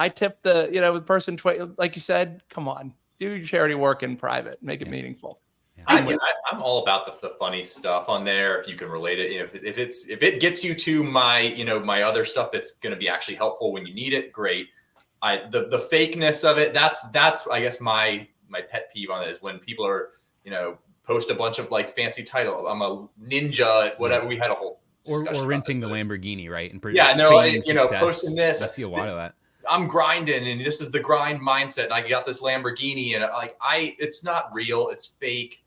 S2: I tip the person, like you said, come on, do your charity work in private, make it meaningful.
S3: Yeah. I'm all about the funny stuff on there. If you can relate it, if it gets you to my, my other stuff that's going to be actually helpful when you need it, great. The fakeness of it, that's I guess my pet peeve on it is when people are, post a bunch of like fancy title. I'm a ninja, whatever. We had a whole
S4: or renting the Lamborghini, right? And
S3: posting this.
S4: I see a lot of that.
S3: I'm grinding and this is the grind mindset. And I got this Lamborghini and it's not real. It's fake.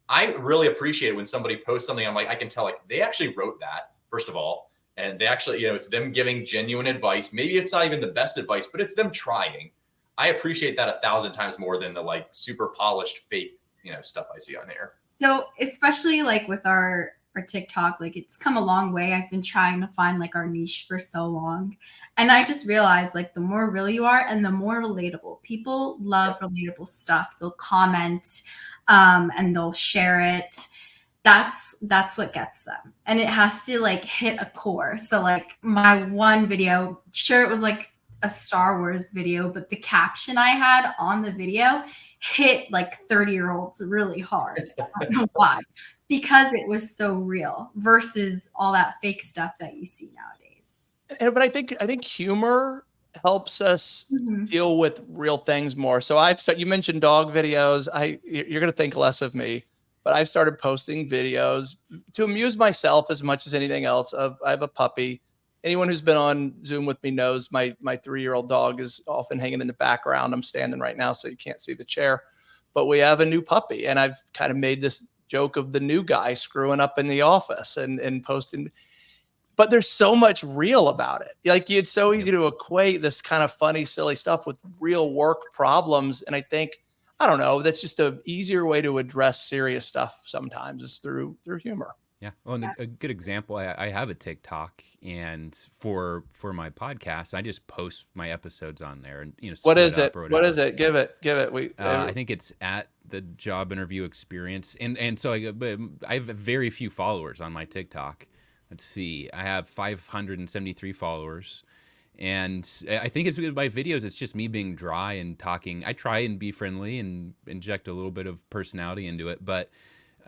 S3: I really appreciate it when somebody posts something. I'm like, I can tell they actually wrote that, first of all. And they actually, it's them giving genuine advice. Maybe it's not even the best advice, but it's them trying. I appreciate that 1,000 times more than the super polished fake, stuff I see on there.
S1: So especially with our TikTok, it's come a long way. I've been trying to find our niche for so long. And I just realized the more real you are and the more relatable. People love relatable stuff. They'll comment and they'll share it. That's what gets them. And it has to hit a core. So my one video, sure it was a Star Wars video, but the caption I had on the video hit 30-year-olds really hard. I don't know why. Because it was so real versus all that fake stuff that you see nowadays.
S2: But I think humor helps us deal with real things more. So you mentioned dog videos. You're going to think less of me, but I've started posting videos to amuse myself as much as anything else. I have a puppy. Anyone who's been on Zoom with me knows my 3-year-old dog is often hanging in the background. I'm standing right now, so you can't see the chair, but we have a new puppy, and I've kind of made this joke of the new guy screwing up in the office and posting, but there's so much real about it. It's so easy to equate this kind of funny, silly stuff with real work problems. And I think, I don't know, that's just an easier way to address serious stuff sometimes is through humor.
S4: Yeah. Well, and a good example, I have a TikTok, and for my podcast, I just post my episodes on there, and
S2: what is it? What is it? Give it.
S4: I think it's at the Job Interview Experience, and so I have very few followers on my TikTok. Let's see, I have 573 followers, and I think it's because my videos, it's just me being dry and talking. I try and be friendly and inject a little bit of personality into it, but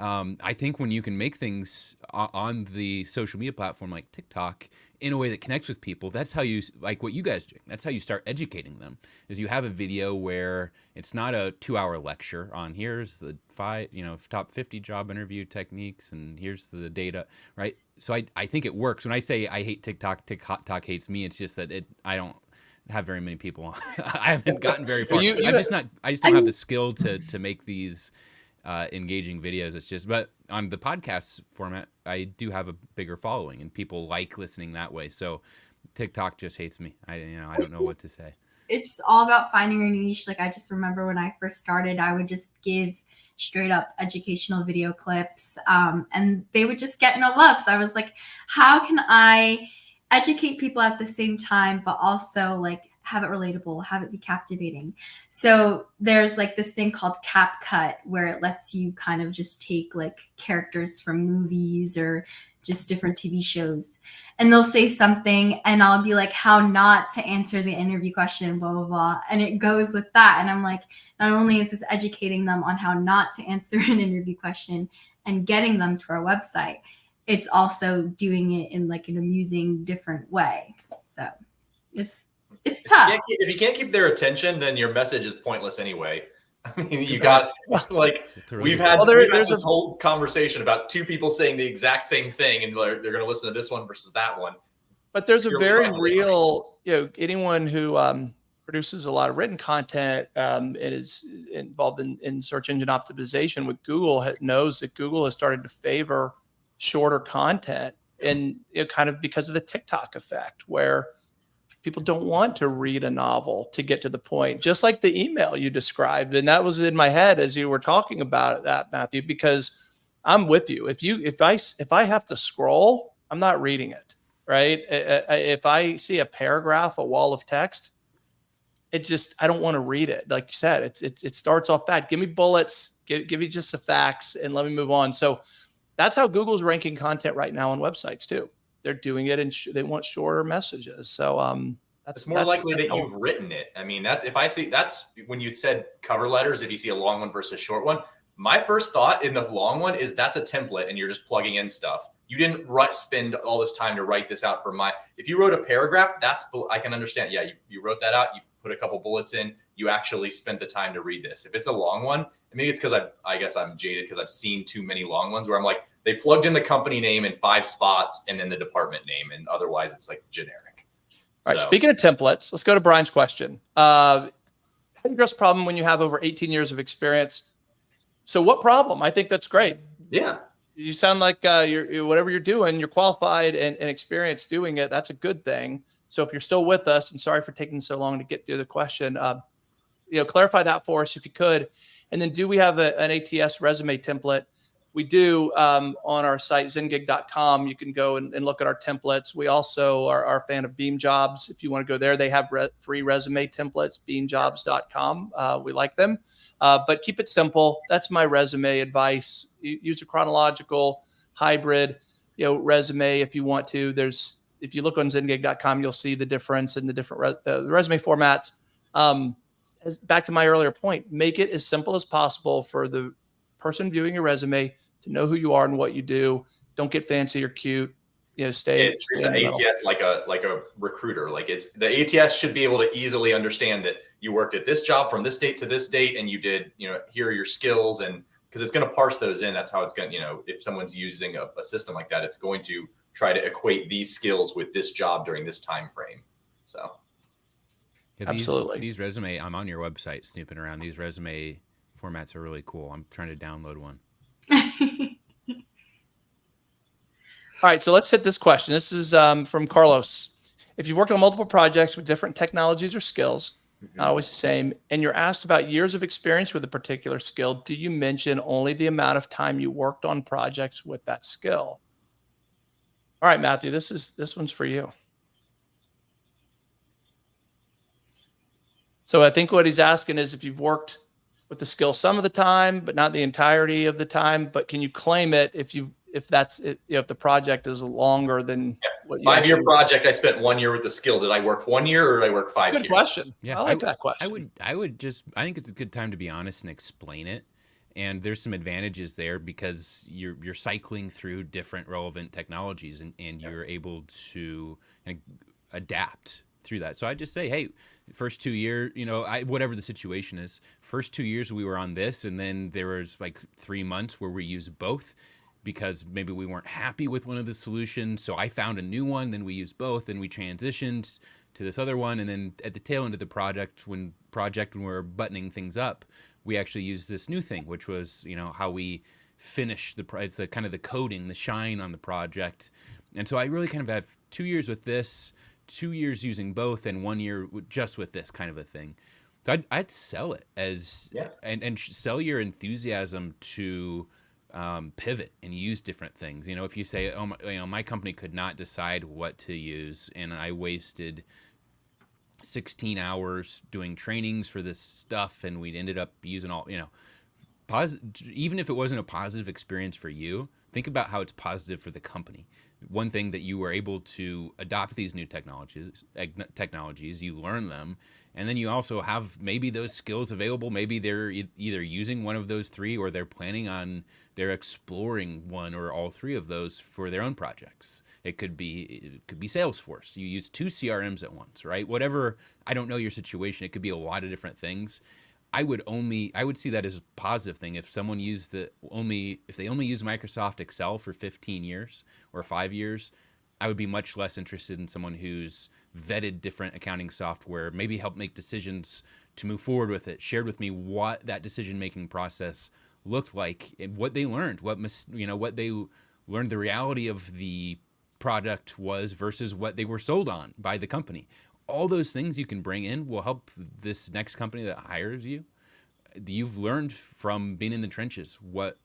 S4: I think when you can make things on the social media platform like TikTok in a way that connects with people, that's how you, like what you guys do, that's how you start educating them, is you have a video where it's not a 2-hour lecture on here's the top 50 job interview techniques and here's the data, right? So I think it works. When I say I hate TikTok, TikTok hates me, it's just that I don't have very many people. I haven't gotten very far. I just don't have the skill to make these engaging videos. It's just, but on the podcast format, I do have a bigger following and people like listening that way. So TikTok just hates me. I don't know what to say.
S1: It's just all about finding your niche. Like, I just remember when I first started, I would just give straight up educational video clips, and they would just get no love. So I was like, how can I educate people at the same time, but also like have it relatable, have it be captivating? So there's like this thing called CapCut where it lets you kind of just take like characters from movies or just different TV shows, and they'll say something and I'll be like, how not to answer the interview question, blah, blah, blah. And it goes with that. And I'm like, not only is this educating them on how not to answer an interview question and getting them to our website, it's also doing it in like an amusing, different way. So it's tough.
S3: If you can't keep their attention, then your message is pointless anyway. I mean, you got like we've had this whole conversation about two people saying the exact same thing, and they're going to listen to this one versus that one.
S2: But there's a very real, anyone who produces a lot of written content and is involved in search engine optimization with Google knows that Google has started to favor shorter content, and kind of because of the TikTok effect, where people don't want to read a novel to get to the point, just like the email you described. And that was in my head as you were talking about that, Matthew, because I'm with you. If I have to scroll, I'm not reading it, right? If I see a paragraph, a wall of text, I don't want to read it. Like you said, it starts off bad. Give me bullets, give me just the facts, and let me move on. So that's how Google's ranking content right now on websites too. They're doing it, and they want shorter messages. So
S3: it's more likely that you've written it. I mean, that's when you said cover letters. If you see a long one versus a short one, my first thought in the long one is that's a template, and you're just plugging in stuff. You didn't spend all this time to write this out if you wrote a paragraph, I can understand. Yeah, you wrote that out. You put a couple bullets in. You actually spent the time to read this. If it's a long one, maybe it's because I guess I'm jaded because I've seen too many long ones where I'm like, they plugged in the company name in 5 spots and then the department name, and otherwise it's like generic.
S2: All right. Speaking of templates, let's go to Brian's question. How do you address a problem when you have over 18 years of experience? So what problem? I think that's great.
S3: Yeah.
S2: You sound like you're whatever you're doing, you're qualified and experienced doing it. That's a good thing. So if you're still with us, and sorry for taking so long to get through the question, clarify that for us if you could. And then, do we have an ATS resume template? We do on our site, zengig.com. You can go and look at our templates. We also are a fan of Beam Jobs. If you want to go there, they have free resume templates, beamjobs.com. We like them, but keep it simple. That's my resume advice. Use a chronological hybrid, resume if you want to. If you look on zengig.com, you'll see the difference in the different resume formats. Back to my earlier point, make it as simple as possible for the person viewing your resume to know who you are and what you do. Don't get fancy or cute. Treat
S3: the ATS like a recruiter. Like the ATS should be able to easily understand that you worked at this job from this date to this date, and you did, here are your skills, and because it's going to parse those in. That's how it's going to, if someone's using a system like that, it's going to try to equate these skills with this job during this time frame. So.
S4: Yeah,
S2: absolutely.
S4: These resume, I'm on your website snooping around. These resume formats are really cool. I'm trying to download one.
S2: All right, so let's hit this question. This is from Carlos. If you've worked on multiple projects with different technologies or skills, not always the same, and you're asked about years of experience with a particular skill, do you mention only the amount of time you worked on projects with that skill? All right, Matthew, this one's for you. So I think what he's asking is if you've worked with the skill some of the time, but not the entirety of the time, but can you claim it if the project is longer than what you
S3: 5-year project? I spent 1 year with the skill. Did I work 1 year or did I work 5 years?
S2: Good question.
S4: Yeah,
S2: I like that question.
S4: I think it's a good time to be honest and explain it. And there's some advantages there because you're cycling through different relevant technologies and you're able to adapt through that. So I just say, hey, first 2 years, whatever the situation is, first 2 years we were on this, and then there was like 3 months where we used both because maybe we weren't happy with one of the solutions. So I found a new one, then we used both, and we transitioned to this other one. And then at the tail end of the project, when we're buttoning things up, we actually used this new thing, which was, how we finish it's the kind of the coding, the shine on the project. And so I really kind of have 2 years with this, 2 years using both, and 1 year just with this kind of a thing. So I'd sell it as, and sell your enthusiasm to pivot and use different things. You know, if you say, oh, my company could not decide what to use, and I wasted 16 hours doing trainings for this stuff, and we ended up using all, even if it wasn't a positive experience for you, think about how it's positive for the company. One thing that you were able to adopt these new technologies, you learn them, and then you also have maybe those skills available. Maybe they're either using one of those three, or they're exploring one or all three of those for their own projects. It could be Salesforce. You use 2 CRMs at once, right? Whatever, I don't know your situation. It could be a lot of different things. I would see that as a positive thing if someone if they only use Microsoft Excel for 15 years or 5 years. I would be much less interested in someone who's vetted different accounting software, maybe helped make decisions to move forward with it, shared with me what that decision-making process looked like, and what they learned, what they learned the reality of the product was versus what they were sold on by the company. All those things you can bring in will help this next company that hires you. You've learned from being in the trenches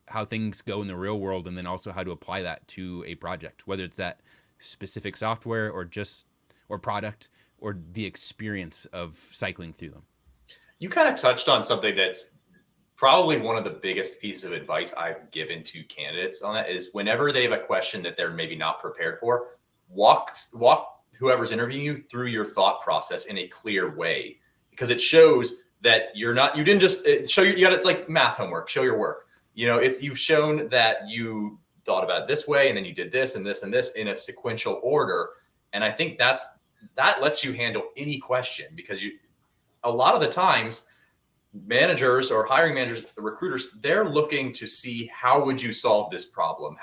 S4: how things go in the real world, and then also how to apply that to a project, whether it's that specific software or product, or the experience of cycling through them.
S3: You kind of touched on something that's probably one of the biggest pieces of advice I've given to candidates on that, is whenever they have a question that they're maybe not prepared for, walk whoever's interviewing you through your thought process in a clear way, because it shows that you didn't just show it's like math homework, show your work. You've shown that you thought about it this way, and then you did this and this and this in a sequential order. And I think that lets you handle any question, because a lot of the times managers or hiring managers, recruiters, they're looking to see, how would you solve this problem?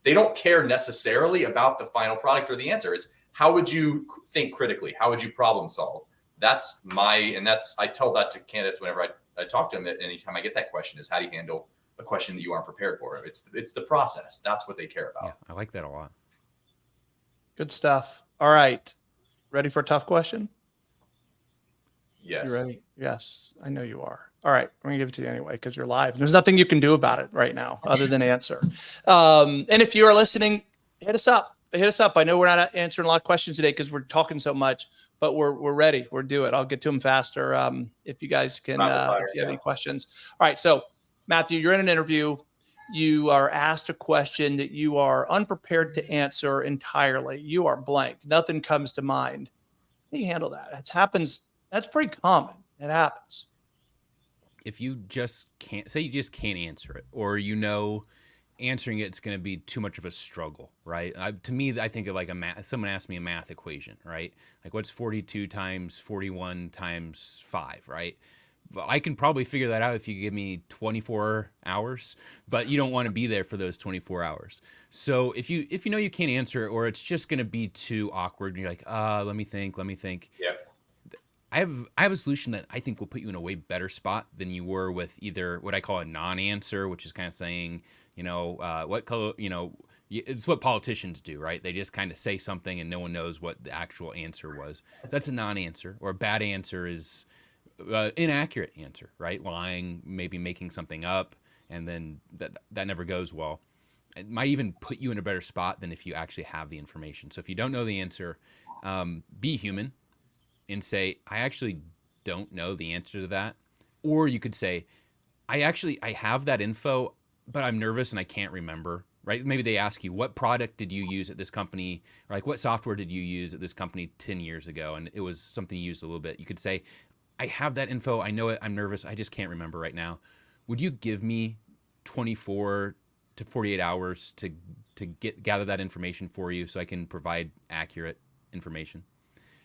S3: They don't care necessarily about the final product or the answer. It's, how would you think critically? How would you problem solve? I tell that to candidates whenever I talk to them. Anytime I get that question, is how do you handle a question that you aren't prepared for? It's the process. That's what they care about.
S4: Yeah, I like that a lot.
S2: Good stuff. All right. Ready for a tough question?
S3: Yes.
S2: You ready? Yes, I know you are. All right. I'm going to give it to you anyway, because you're live. There's nothing you can do about it right now other than answer. And if you are listening, hit us up. I know we're not answering a lot of questions today because we're talking so much, but we're ready. We'll do it. I'll get to them faster. If you guys can, if you have any questions. All right. So Matthew, you're in an interview. You are asked a question that you are unprepared to answer entirely. You are blank. Nothing comes to mind. How do you handle that? It happens. That's pretty common. It happens.
S4: If you just can't answer it, or answering it's going to be too much of a struggle, right? To me, I think of like someone asked me a math equation, right? Like, what's 42 times 41 times 5, right? I can probably figure that out if you give me 24 hours, but you don't want to be there for those 24 hours. So if you know you can't answer it, or it's just going to be too awkward, and you're like, let me think.
S3: Yeah.
S4: I have a solution that I think will put you in a way better spot than you were with either what I call a non-answer, which is kind of saying, what color, it's what politicians do, right? They just kind of say something and no one knows what the actual answer was. So that's a non-answer. Or a bad answer is inaccurate answer, right? Lying, maybe making something up, and then that never goes well. It might even put you in a better spot than if you actually have the information. So if you don't know the answer, be human and say, I actually don't know the answer to that. Or you could say, I have that info, but I'm nervous and I can't remember, right? Maybe they ask you, what product did you use at this company? Or like, what software did you use at this company 10 years ago? And it was something you used a little bit. You could say, I have that info. I know it. I'm nervous. I just can't remember right now. Would you give me 24 to 48 hours to gather that information for you so I can provide accurate information?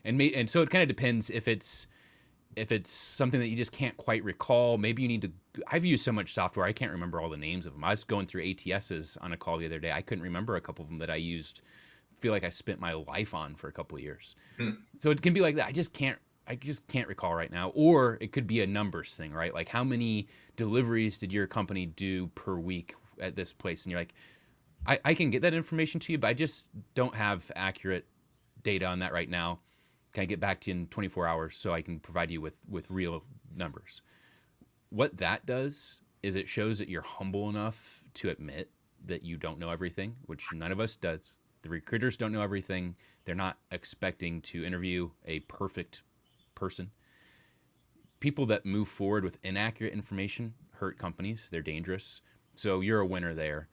S4: And so it kind of depends if it's something that you just can't quite recall. Maybe you need to. I've used so much software I can't remember all the names of them. I was going through ATSs on a call the other day. I couldn't remember a couple of them that I used. Feel like I spent my life on for a couple of years. So it can be like that. I just can't recall right now. Or it could be a numbers thing, right? Like, how many deliveries did your company do per week at this place, and you're like, I can get that information to you, but I just don't have accurate data on that right now. Can I get back to you in 24 hours so I can provide you with real numbers? What that does is it shows that you're humble enough to admit that you don't know everything, which none of us does. The recruiters don't know everything. They're not expecting to interview a perfect person. People that move forward with inaccurate information hurt companies. They're dangerous. So you're a winner there.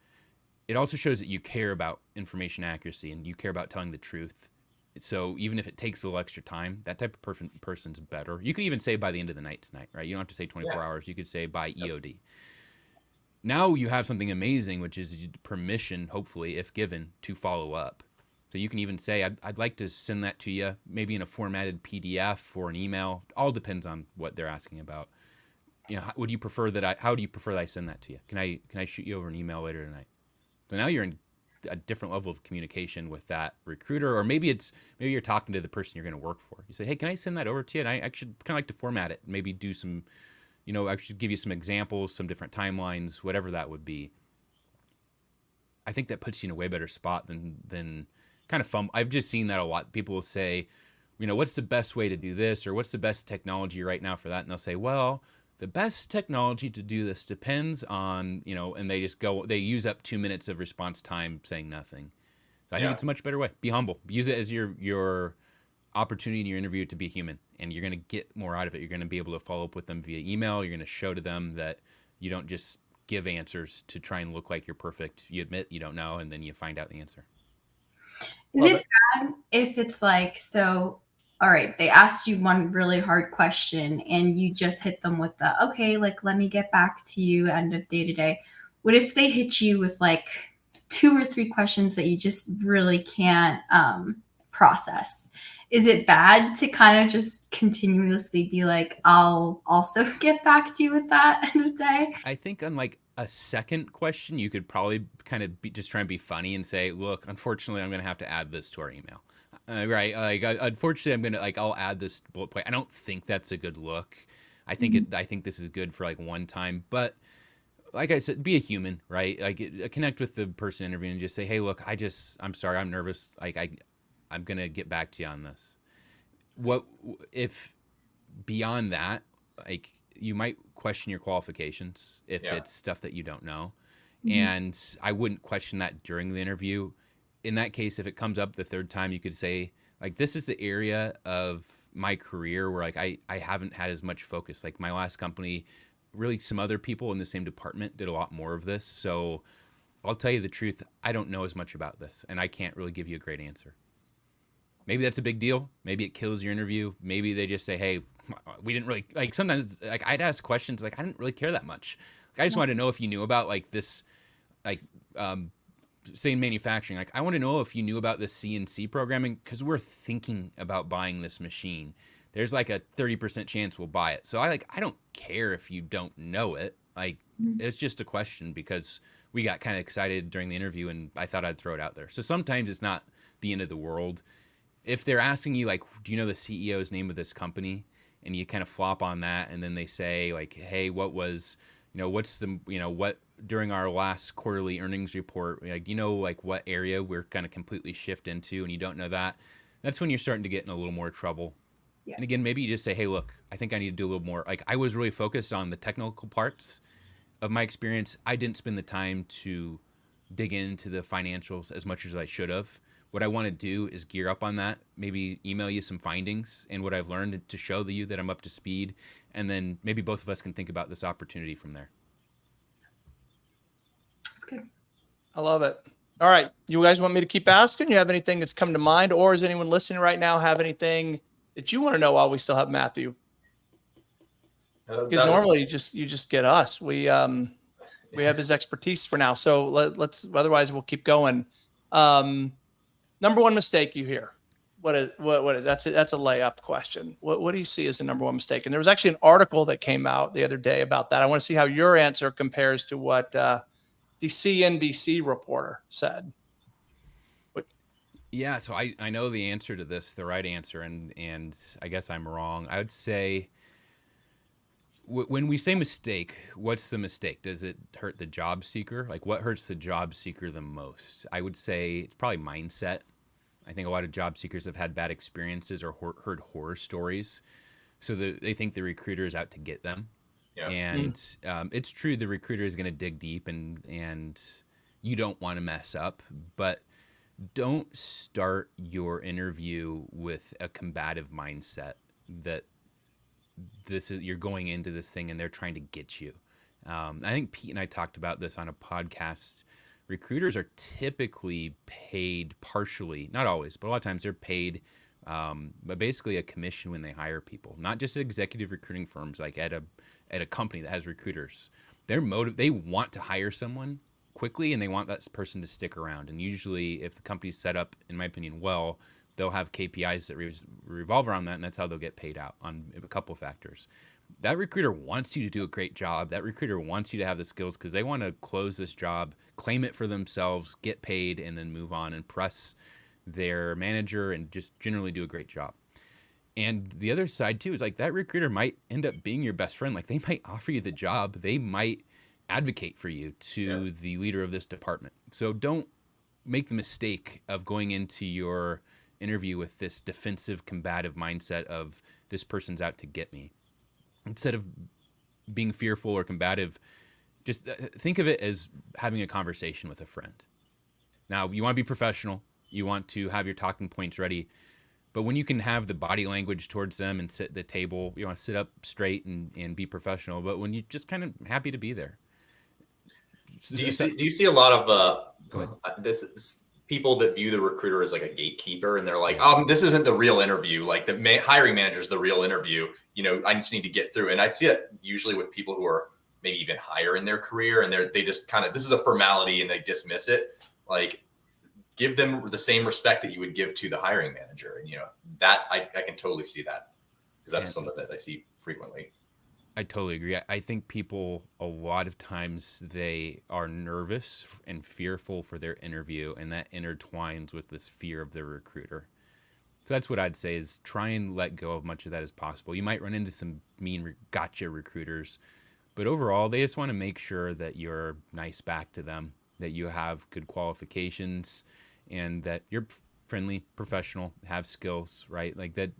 S4: It also shows that you care about information accuracy and you care about telling the truth. So even if it takes a little extra time, that type of person's better. You could even say by the end of the night tonight, right? You don't have to say 24 hours. You could say by EOD. Now you have something amazing, which is permission, hopefully, if given, to follow up. So you can even say, I'd like to send that to you, maybe in a formatted PDF or an email. All depends on what they're asking about. You know, how do you prefer that I send that to you? Can I shoot you over an email later tonight? So now you're in a different level of communication with that recruiter, or maybe you're talking to the person you're going to work for. You say, hey, can I send that over to you? And I actually kind of like to format it, maybe do some, I should give you some examples, some different timelines, whatever that would be. I think that puts you in a way better spot than kind of fun. I've just seen that a lot. People will say, what's the best way to do this, or what's the best technology right now for that? And they'll say, well, the best technology to do this depends on, and they use up 2 minutes of response time saying nothing. So I think it's a much better way. Be humble. Use it as your opportunity in your interview to be human, and you're going to get more out of it. You're going to be able to follow up with them via email. You're going to show to them that you don't just give answers to try and look like you're perfect. You admit you don't know, and then you find out the answer.
S1: Is it bad if it's like, so, all right, they asked you one really hard question and you just hit them with the, okay, like, let me get back to you end of day to day. What if they hit you with like 2 or 3 questions that you just really can't process? Is it bad to kind of just continuously be like, I'll also get back to you with that end of day?
S4: I think on like a second question, you could probably kind of just try and be funny and say, look, unfortunately, I'm going to have to add this to our email. Right. Like, unfortunately, I'm going to I'll add this bullet point. I don't think that's a good look. I think I think this is good for like one time, but like I said, be a human, right? Like connect with the person interviewing and just say, hey, look, I'm sorry, I'm nervous. I'm going to get back to you on this. What if beyond that, like you might question your qualifications if it's stuff that you don't know. And I wouldn't question that during the interview. In that case, if it comes up the third time, you could say, like, this is the area of my career where like I haven't had as much focus. Like my last company, really some other people in the same department did a lot more of this. So I'll tell you the truth, I don't know as much about this and I can't really give you a great answer. Maybe that's a big deal. Maybe it kills your interview. Maybe they just say, hey, we didn't really, like sometimes like I'd ask questions like I didn't really care that much. Like, I just wanted to know if you knew about like this, like say in manufacturing, like I want to know if you knew about this CNC programming because we're thinking about buying this machine. There's like a 30% chance we'll buy it. So I don't care if you don't know it. Like it's just a question because we got kind of excited during the interview and I thought I'd throw it out there. So sometimes it's not the end of the world. If they're asking you like, do you know the CEO's name of this company? And you kind of flop on that. And then they say like, hey, what was, what's the, what during our last quarterly earnings report, like, like what area we're kind of completely shift into and you don't know that. That's when you're starting to get in a little more trouble. Yeah. And again, maybe you just say, hey, look, I think I need to do a little more. Like I was really focused on the technical parts of my experience. I didn't spend the time to dig into the financials as much as I should have. What I want to do is gear up on that, maybe email you some findings and what I've learned to show you that I'm up to speed. And then maybe both of us can think about this opportunity from there.
S1: That's good.
S2: I love it. All right. You guys want me to keep asking? You have anything that's come to mind, or is anyone listening right now have anything that you want to know while we still have Matthew? Because normally you just get us. We have his expertise for now. So let's, otherwise we'll keep going. Number one mistake you hear. What is that's a layup question. What do you see as the number one mistake? And there was actually an article that came out the other day about that. I want to see how your answer compares to what the CNBC reporter said.
S4: Yeah, so I know the answer to this, the right answer, and I guess I'm wrong. I would say when we say mistake, what's the mistake? Does it hurt the job seeker? Like, what hurts the job seeker the most? I would say it's probably mindset. I think a lot of job seekers have had bad experiences or heard horror stories, so they think the recruiter is out to get them.
S3: Yeah.
S4: And it's true, the recruiter is going to dig deep, and you don't want to mess up, but don't start your interview with a combative mindset that you're going into this thing and they're trying to get you. I think Pete and I talked about this on a podcast. Recruiters are typically paid partially, not always, but a lot of times they're paid, but basically a commission when they hire people. Not just executive recruiting firms, like at a company that has recruiters. They want to hire someone quickly, and they want that person to stick around. And usually, if the company's set up, in my opinion, well, they'll have KPIs that revolve around that, and that's how they'll get paid out on a couple of factors. That recruiter wants you to do a great job. That recruiter wants you to have the skills because they want to close this job, claim it for themselves, get paid, and then move on and impress their manager and just generally do a great job. And the other side too is like that recruiter might end up being your best friend. Like they might offer you the job. They might advocate for you to the leader of this department. So don't make the mistake of going into your interview with this defensive, combative mindset of this person's out to get me. Instead of being fearful or combative, just think of it as having a conversation with a friend. Now, you want to be professional. You want to have your talking points ready. But when you can have the body language towards them and sit at the table, you want to sit up straight and be professional. But when you're just kind of happy to be there.
S3: Do you see a lot of people that view the recruiter as like a gatekeeper, and they're like, this isn't the real interview. Like the hiring manager is the real interview. I just need to get through. And I see it usually with people who are maybe even higher in their career, and they just kind of, this is a formality and they dismiss it. Like give them the same respect that you would give to the hiring manager. And that I can totally see that, because that's something that I see frequently.
S4: I totally agree. I think people, a lot of times, they are nervous and fearful for their interview, and that intertwines with this fear of the recruiter. So that's what I'd say is try and let go of much of that as possible. You might run into some mean gotcha recruiters, but overall, they just want to make sure that you're nice back to them, that you have good qualifications, and that you're friendly, professional, have skills, right? Like that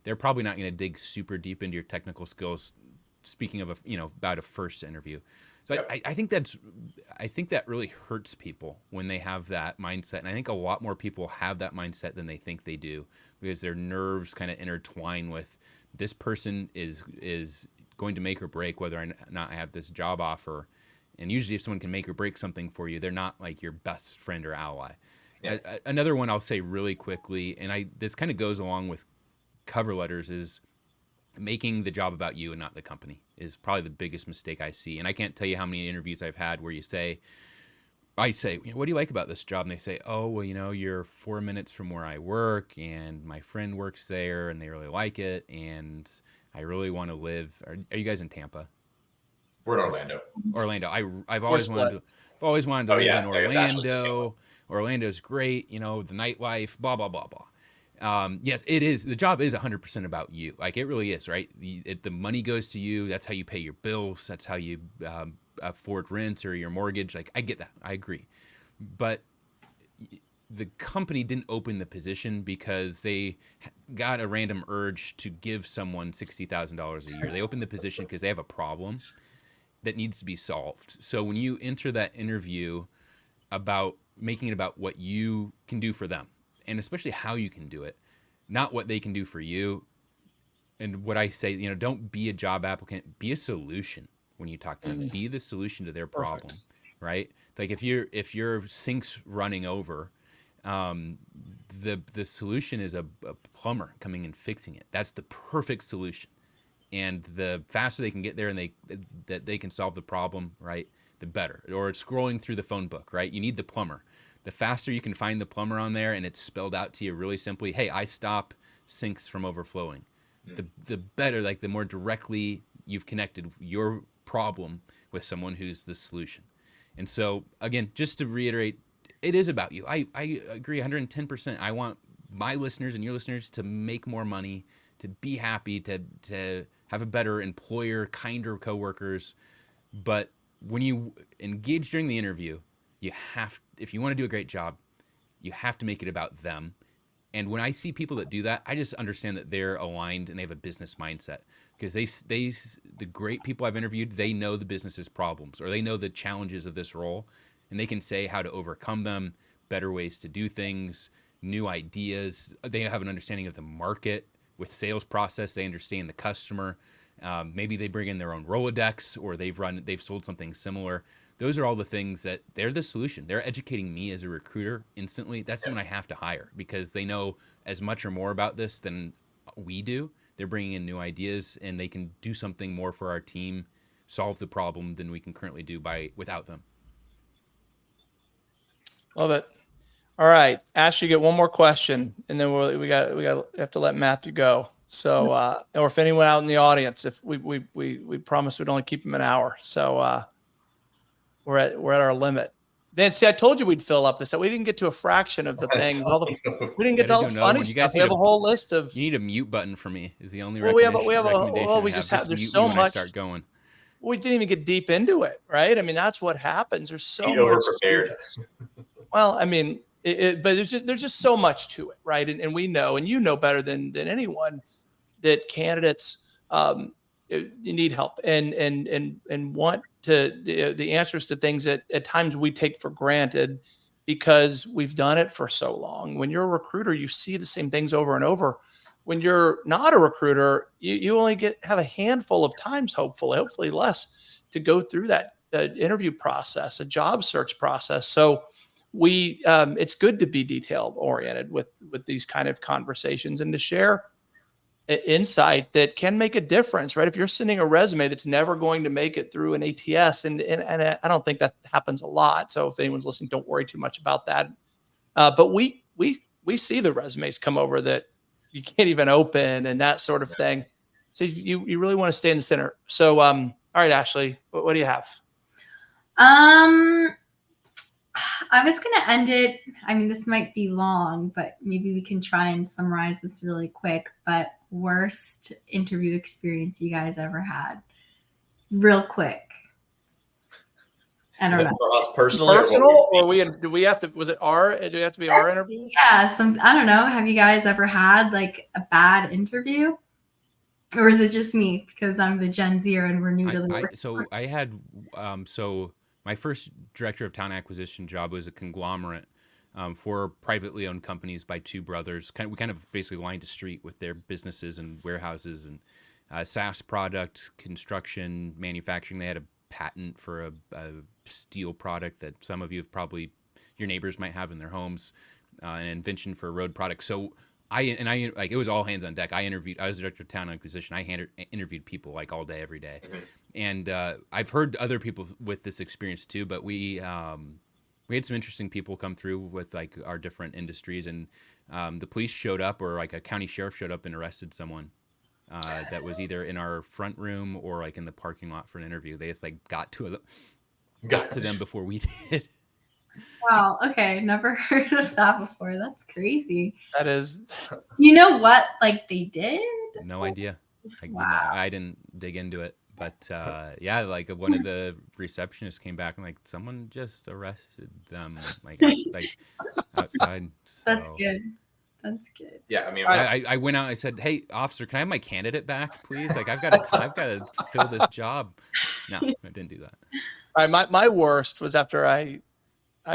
S4: they're probably not going to dig super deep into your technical skills. Speaking of about a first interview. So I think that really hurts people when they have that mindset. And I think a lot more people have that mindset than they think they do, because their nerves kind of intertwine with this person is going to make or break whether or not I have this job offer. And usually if someone can make or break something for you, they're not like your best friend or ally. Yeah. Another one I'll say really quickly, and this kind of goes along with cover letters, is making the job about you and not the company is probably the biggest mistake I see. And I can't tell you how many interviews I've had where I say, what do you like about this job? And they say, oh, well, you're 4 minutes from where I work, and my friend works there, and they really like it, and I really want to live. Are you guys in Tampa?
S3: We're in Orlando.
S4: I've always wanted to live in Orlando. Orlando's great. The nightlife, blah, blah, blah, blah. Yes, it is. The job is 100% about you. Like it really is, right? The money goes to you. That's how you pay your bills. That's how you afford rent or your mortgage. Like I get that. I agree. But the company didn't open the position because they got a random urge to give someone $60,000 a year. They opened the position because they have a problem that needs to be solved. So when you enter that interview making it about what you can do for them, and especially how you can do it, not what they can do for you. And what I say, don't be a job applicant, be a solution when you talk to them. Be the solution to their problem, right? Like if your sink's running over, the solution is a plumber coming and fixing it. That's the perfect solution. And the faster they can get there and that they can solve the problem, right, the better. Or scrolling through the phone book, right? You need the plumber. The faster you can find the plumber on there and it's spelled out to you really simply, hey, I stop sinks from overflowing. The better, like the more directly you've connected your problem with someone who's the solution. And so, again, just to reiterate, it is about you. I agree 110%. I want my listeners and your listeners to make more money, to be happy, to have a better employer, kinder coworkers. But when you engage during the interview, if you want to do a great job, you have to make it about them. And when I see people that do that, I just understand that they're aligned and they have a business mindset, because the great people I've interviewed, they know the business's problems, or they know the challenges of this role, and they can say how to overcome them, better ways to do things, new ideas. They have an understanding of the market with sales process. They understand the customer. Maybe they bring in their own Rolodex, or they've sold something similar. Those are all the things that they're the solution. They're educating me as a recruiter instantly. That's someone I have to hire, because they know as much or more about this than we do. They're bringing in new ideas, and they can do something more for our team, solve the problem than we can currently do without them.
S2: Love it. All right, Ash, you get one more question, and then we have to let Matthew go. So, or if anyone out in the audience, if we promised we'd only keep him an hour. So we're at our limit. Then see, I told you we'd fill up this. We didn't get to a fraction of the things. We didn't get to all the funny stuff. We have a whole list of.
S4: You need a mute button for me. Is the only
S2: recommendation.
S4: We just have.
S2: There's so much.
S4: Start going.
S2: We didn't even get deep into it, right? I mean, that's what happens. There's so much to this. Well, I mean, but there's just so much to it, right? And we know, and you know better than anyone, that candidates you need help and want the answers to things that at times we take for granted because we've done it for so long. When you're a recruiter, you see the same things over and over. When you're not a recruiter, you only have a handful of times, hopefully less, to go through that interview process, a job search process. So it's good to be detail oriented with these kind of conversations and to share insight that can make a difference, right? If you're sending a resume that's never going to make it through an ATS, and I don't think that happens a lot. So if anyone's listening, don't worry too much about that. But we see the resumes come over that you can't even open and that sort of thing. So you really want to stay in the center. So all right, Ashley, what do you have?
S1: I was going to end it. I mean, this might be long, but maybe we can try and summarize this really quick. But worst interview experience you guys ever had? Real quick. I don't know.
S3: For us personally,
S2: do we have to be our interview?
S1: Yeah. I don't know. Have you guys ever had like a bad interview? Or is it just me because I'm the Gen Zer and we're new to the work?
S4: So I had, my first director of talent acquisition job was a conglomerate for privately owned companies by two brothers. We kind of basically lined a street with their businesses and warehouses and SaaS product, construction, manufacturing. They had a patent for a steel product that some of you your neighbors might have in their homes, an invention for a road product. So it was all hands on deck. I was director of talent acquisition. I interviewed people like all day, every day. Mm-hmm. And I've heard other people with this experience too, but we had some interesting people come through with like our different industries, and the police showed up, or like a county sheriff showed up and arrested someone that was either in our front room or like in the parking lot for an interview. They just like got to them before we did.
S1: Wow. Okay. Never heard of that before. That's crazy.
S2: That is.
S1: You know what? Like they did?
S4: No idea.
S1: Wow.
S4: I didn't dig into it, but yeah, like one of the receptionists came back and like someone just arrested them like outside. So.
S1: That's good. That's good.
S3: Yeah, I mean,
S4: I went out. I said, "Hey, officer, can I have my candidate back, please? Like, I've got to fill this job." No, I didn't do that.
S2: All right, my worst was after I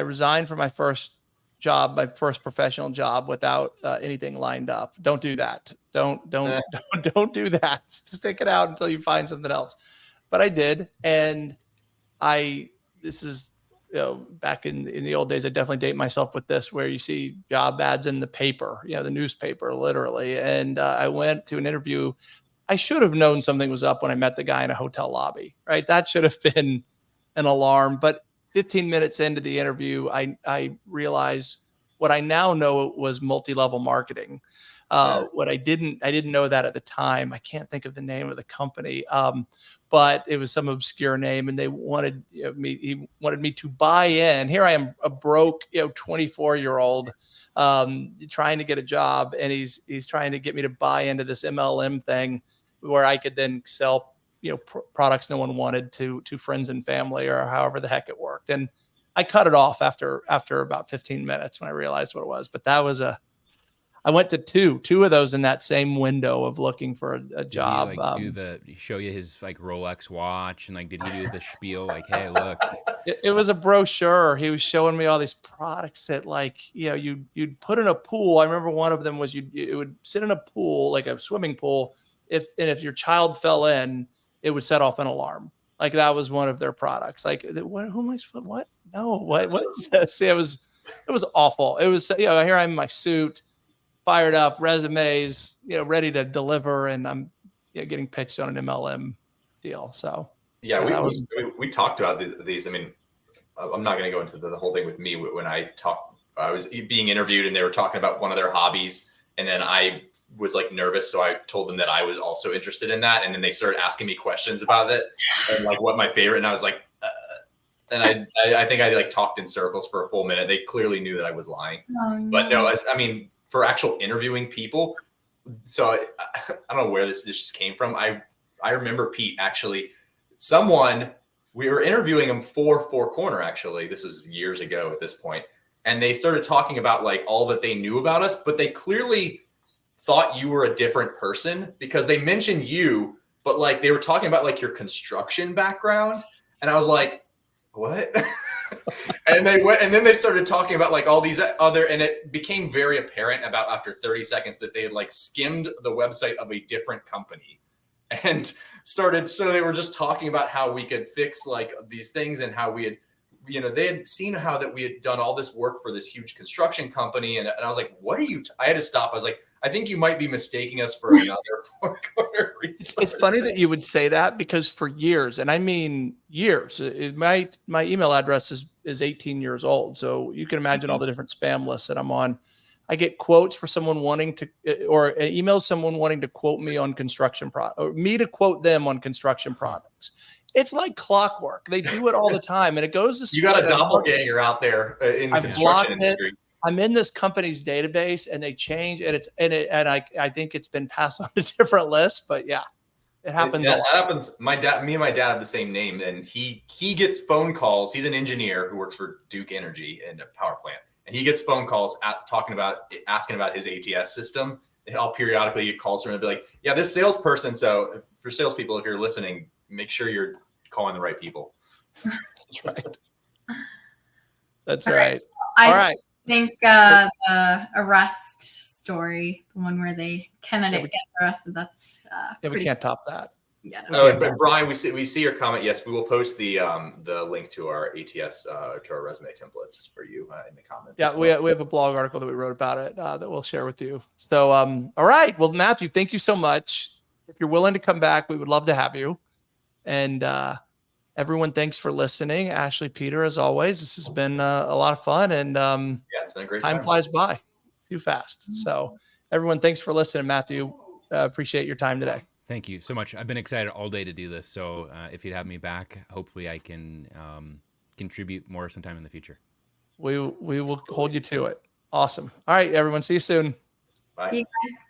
S2: resigned from my first job, my first professional job, without anything lined up. Don't do that. Don't do that. Just stick it out until you find something else. But I did, and this is. Back in the old days, I definitely date myself with this, where you see job ads in the paper, the newspaper, literally. And I went to an interview. I should have known something was up when I met the guy in a hotel lobby, right? That should have been an alarm. But 15 minutes into the interview, I realized what I now know was multi-level marketing. What I didn't know that at the time. I can't think of the name of the company, but it was some obscure name, and they wanted he wanted me to buy in. Here I am, a broke 24-year-old trying to get a job, and he's trying to get me to buy into this MLM thing. where I could then sell, products no one wanted to friends and family, or however the heck it worked. And I cut it off after about 15 minutes when I realized what it was. But that was I went to two of those in that same window of looking for a job.
S4: Did he show you his like Rolex watch, and like, did he do the spiel like, hey, look?
S2: It was a brochure. He was showing me all these products that, like, you'd put in a pool. I remember one of them was it would sit in a pool, like a swimming pool. If your child fell in, it would set off an alarm. Like, that was one of their products. Like, what? Who am I? What? No. What is this? It was awful. It was, here I'm in my suit, fired up, resumes, ready to deliver, and I'm getting pitched on an MLM deal. So
S3: yeah, we talked about these. I mean, I'm not going to go into the whole thing with me. When I was being interviewed, and they were talking about one of their hobbies, and then I was like nervous, so I told them that I was also interested in that, and then they started asking me questions about it and like what my favorite, and I was like, and I think I like talked in circles for a full minute. They clearly knew that I was lying, but no, I mean, for actual interviewing people. So I don't know where this just came from. I remember Pete, actually, we were interviewing him for Four Corner. Actually, this was years ago at this point. And they started talking about like all that they knew about us, but they clearly thought you were a different person because they mentioned you, but like they were talking about like your construction background. And I was like, what? And then they started talking about like all these other, and it became very apparent about after 30 seconds that they had like skimmed the website of a different company and so they were just talking about how we could fix like these things, and how we had, they had seen how that we had done all this work for this huge construction company. And I was like, what are you, I had to stop. I was like, I think you might be mistaking us for another Four Corner resource.
S2: It's funny that you would say that, because for years, and I mean years, my email address is 18 years old. So you can imagine all the different spam lists that I'm on. I get quotes for someone wanting to, or email someone wanting to quote me on construction or me to quote them on construction products. It's like clockwork. They do it all the time, and it goes to.
S3: You got a doppelganger out there in the construction industry.
S2: I'm in this company's database, and they change, and I think it's been passed on to different lists, but yeah, it happens.
S3: That happens. Me and my dad have the same name, and he gets phone calls. He's an engineer who works for Duke Energy in a power plant, and he gets phone calls asking about his ATS system. And I'll periodically get calls from him and be like, yeah, this salesperson. So for salespeople, if you're listening, make sure you're calling the right people.
S2: That's right. That's right.
S1: All right. I think the arrest story, the one where the candidate gets arrested, that's
S2: we can't top that.
S1: Yeah.
S3: But Brian, we see your comment. Yes, we will post the link to our ATS to our resume templates for you in the comments.
S2: Yeah, we have a blog article that we wrote about it that we'll share with you. So, all right. Well, Matthew, thank you so much. If you're willing to come back, we would love to have you. And everyone, thanks for listening. Ashley, Peter, as always, this has been a lot of fun, and
S3: it's been a great
S2: time flies by too fast. So, everyone, thanks for listening. Matthew, appreciate your time today.
S4: Thank you so much. I've been excited all day to do this. So if you'd have me back, hopefully I can contribute more sometime in the future.
S2: We will hold you to it. Awesome. All right, everyone. See you soon.
S3: Bye.
S1: See you guys.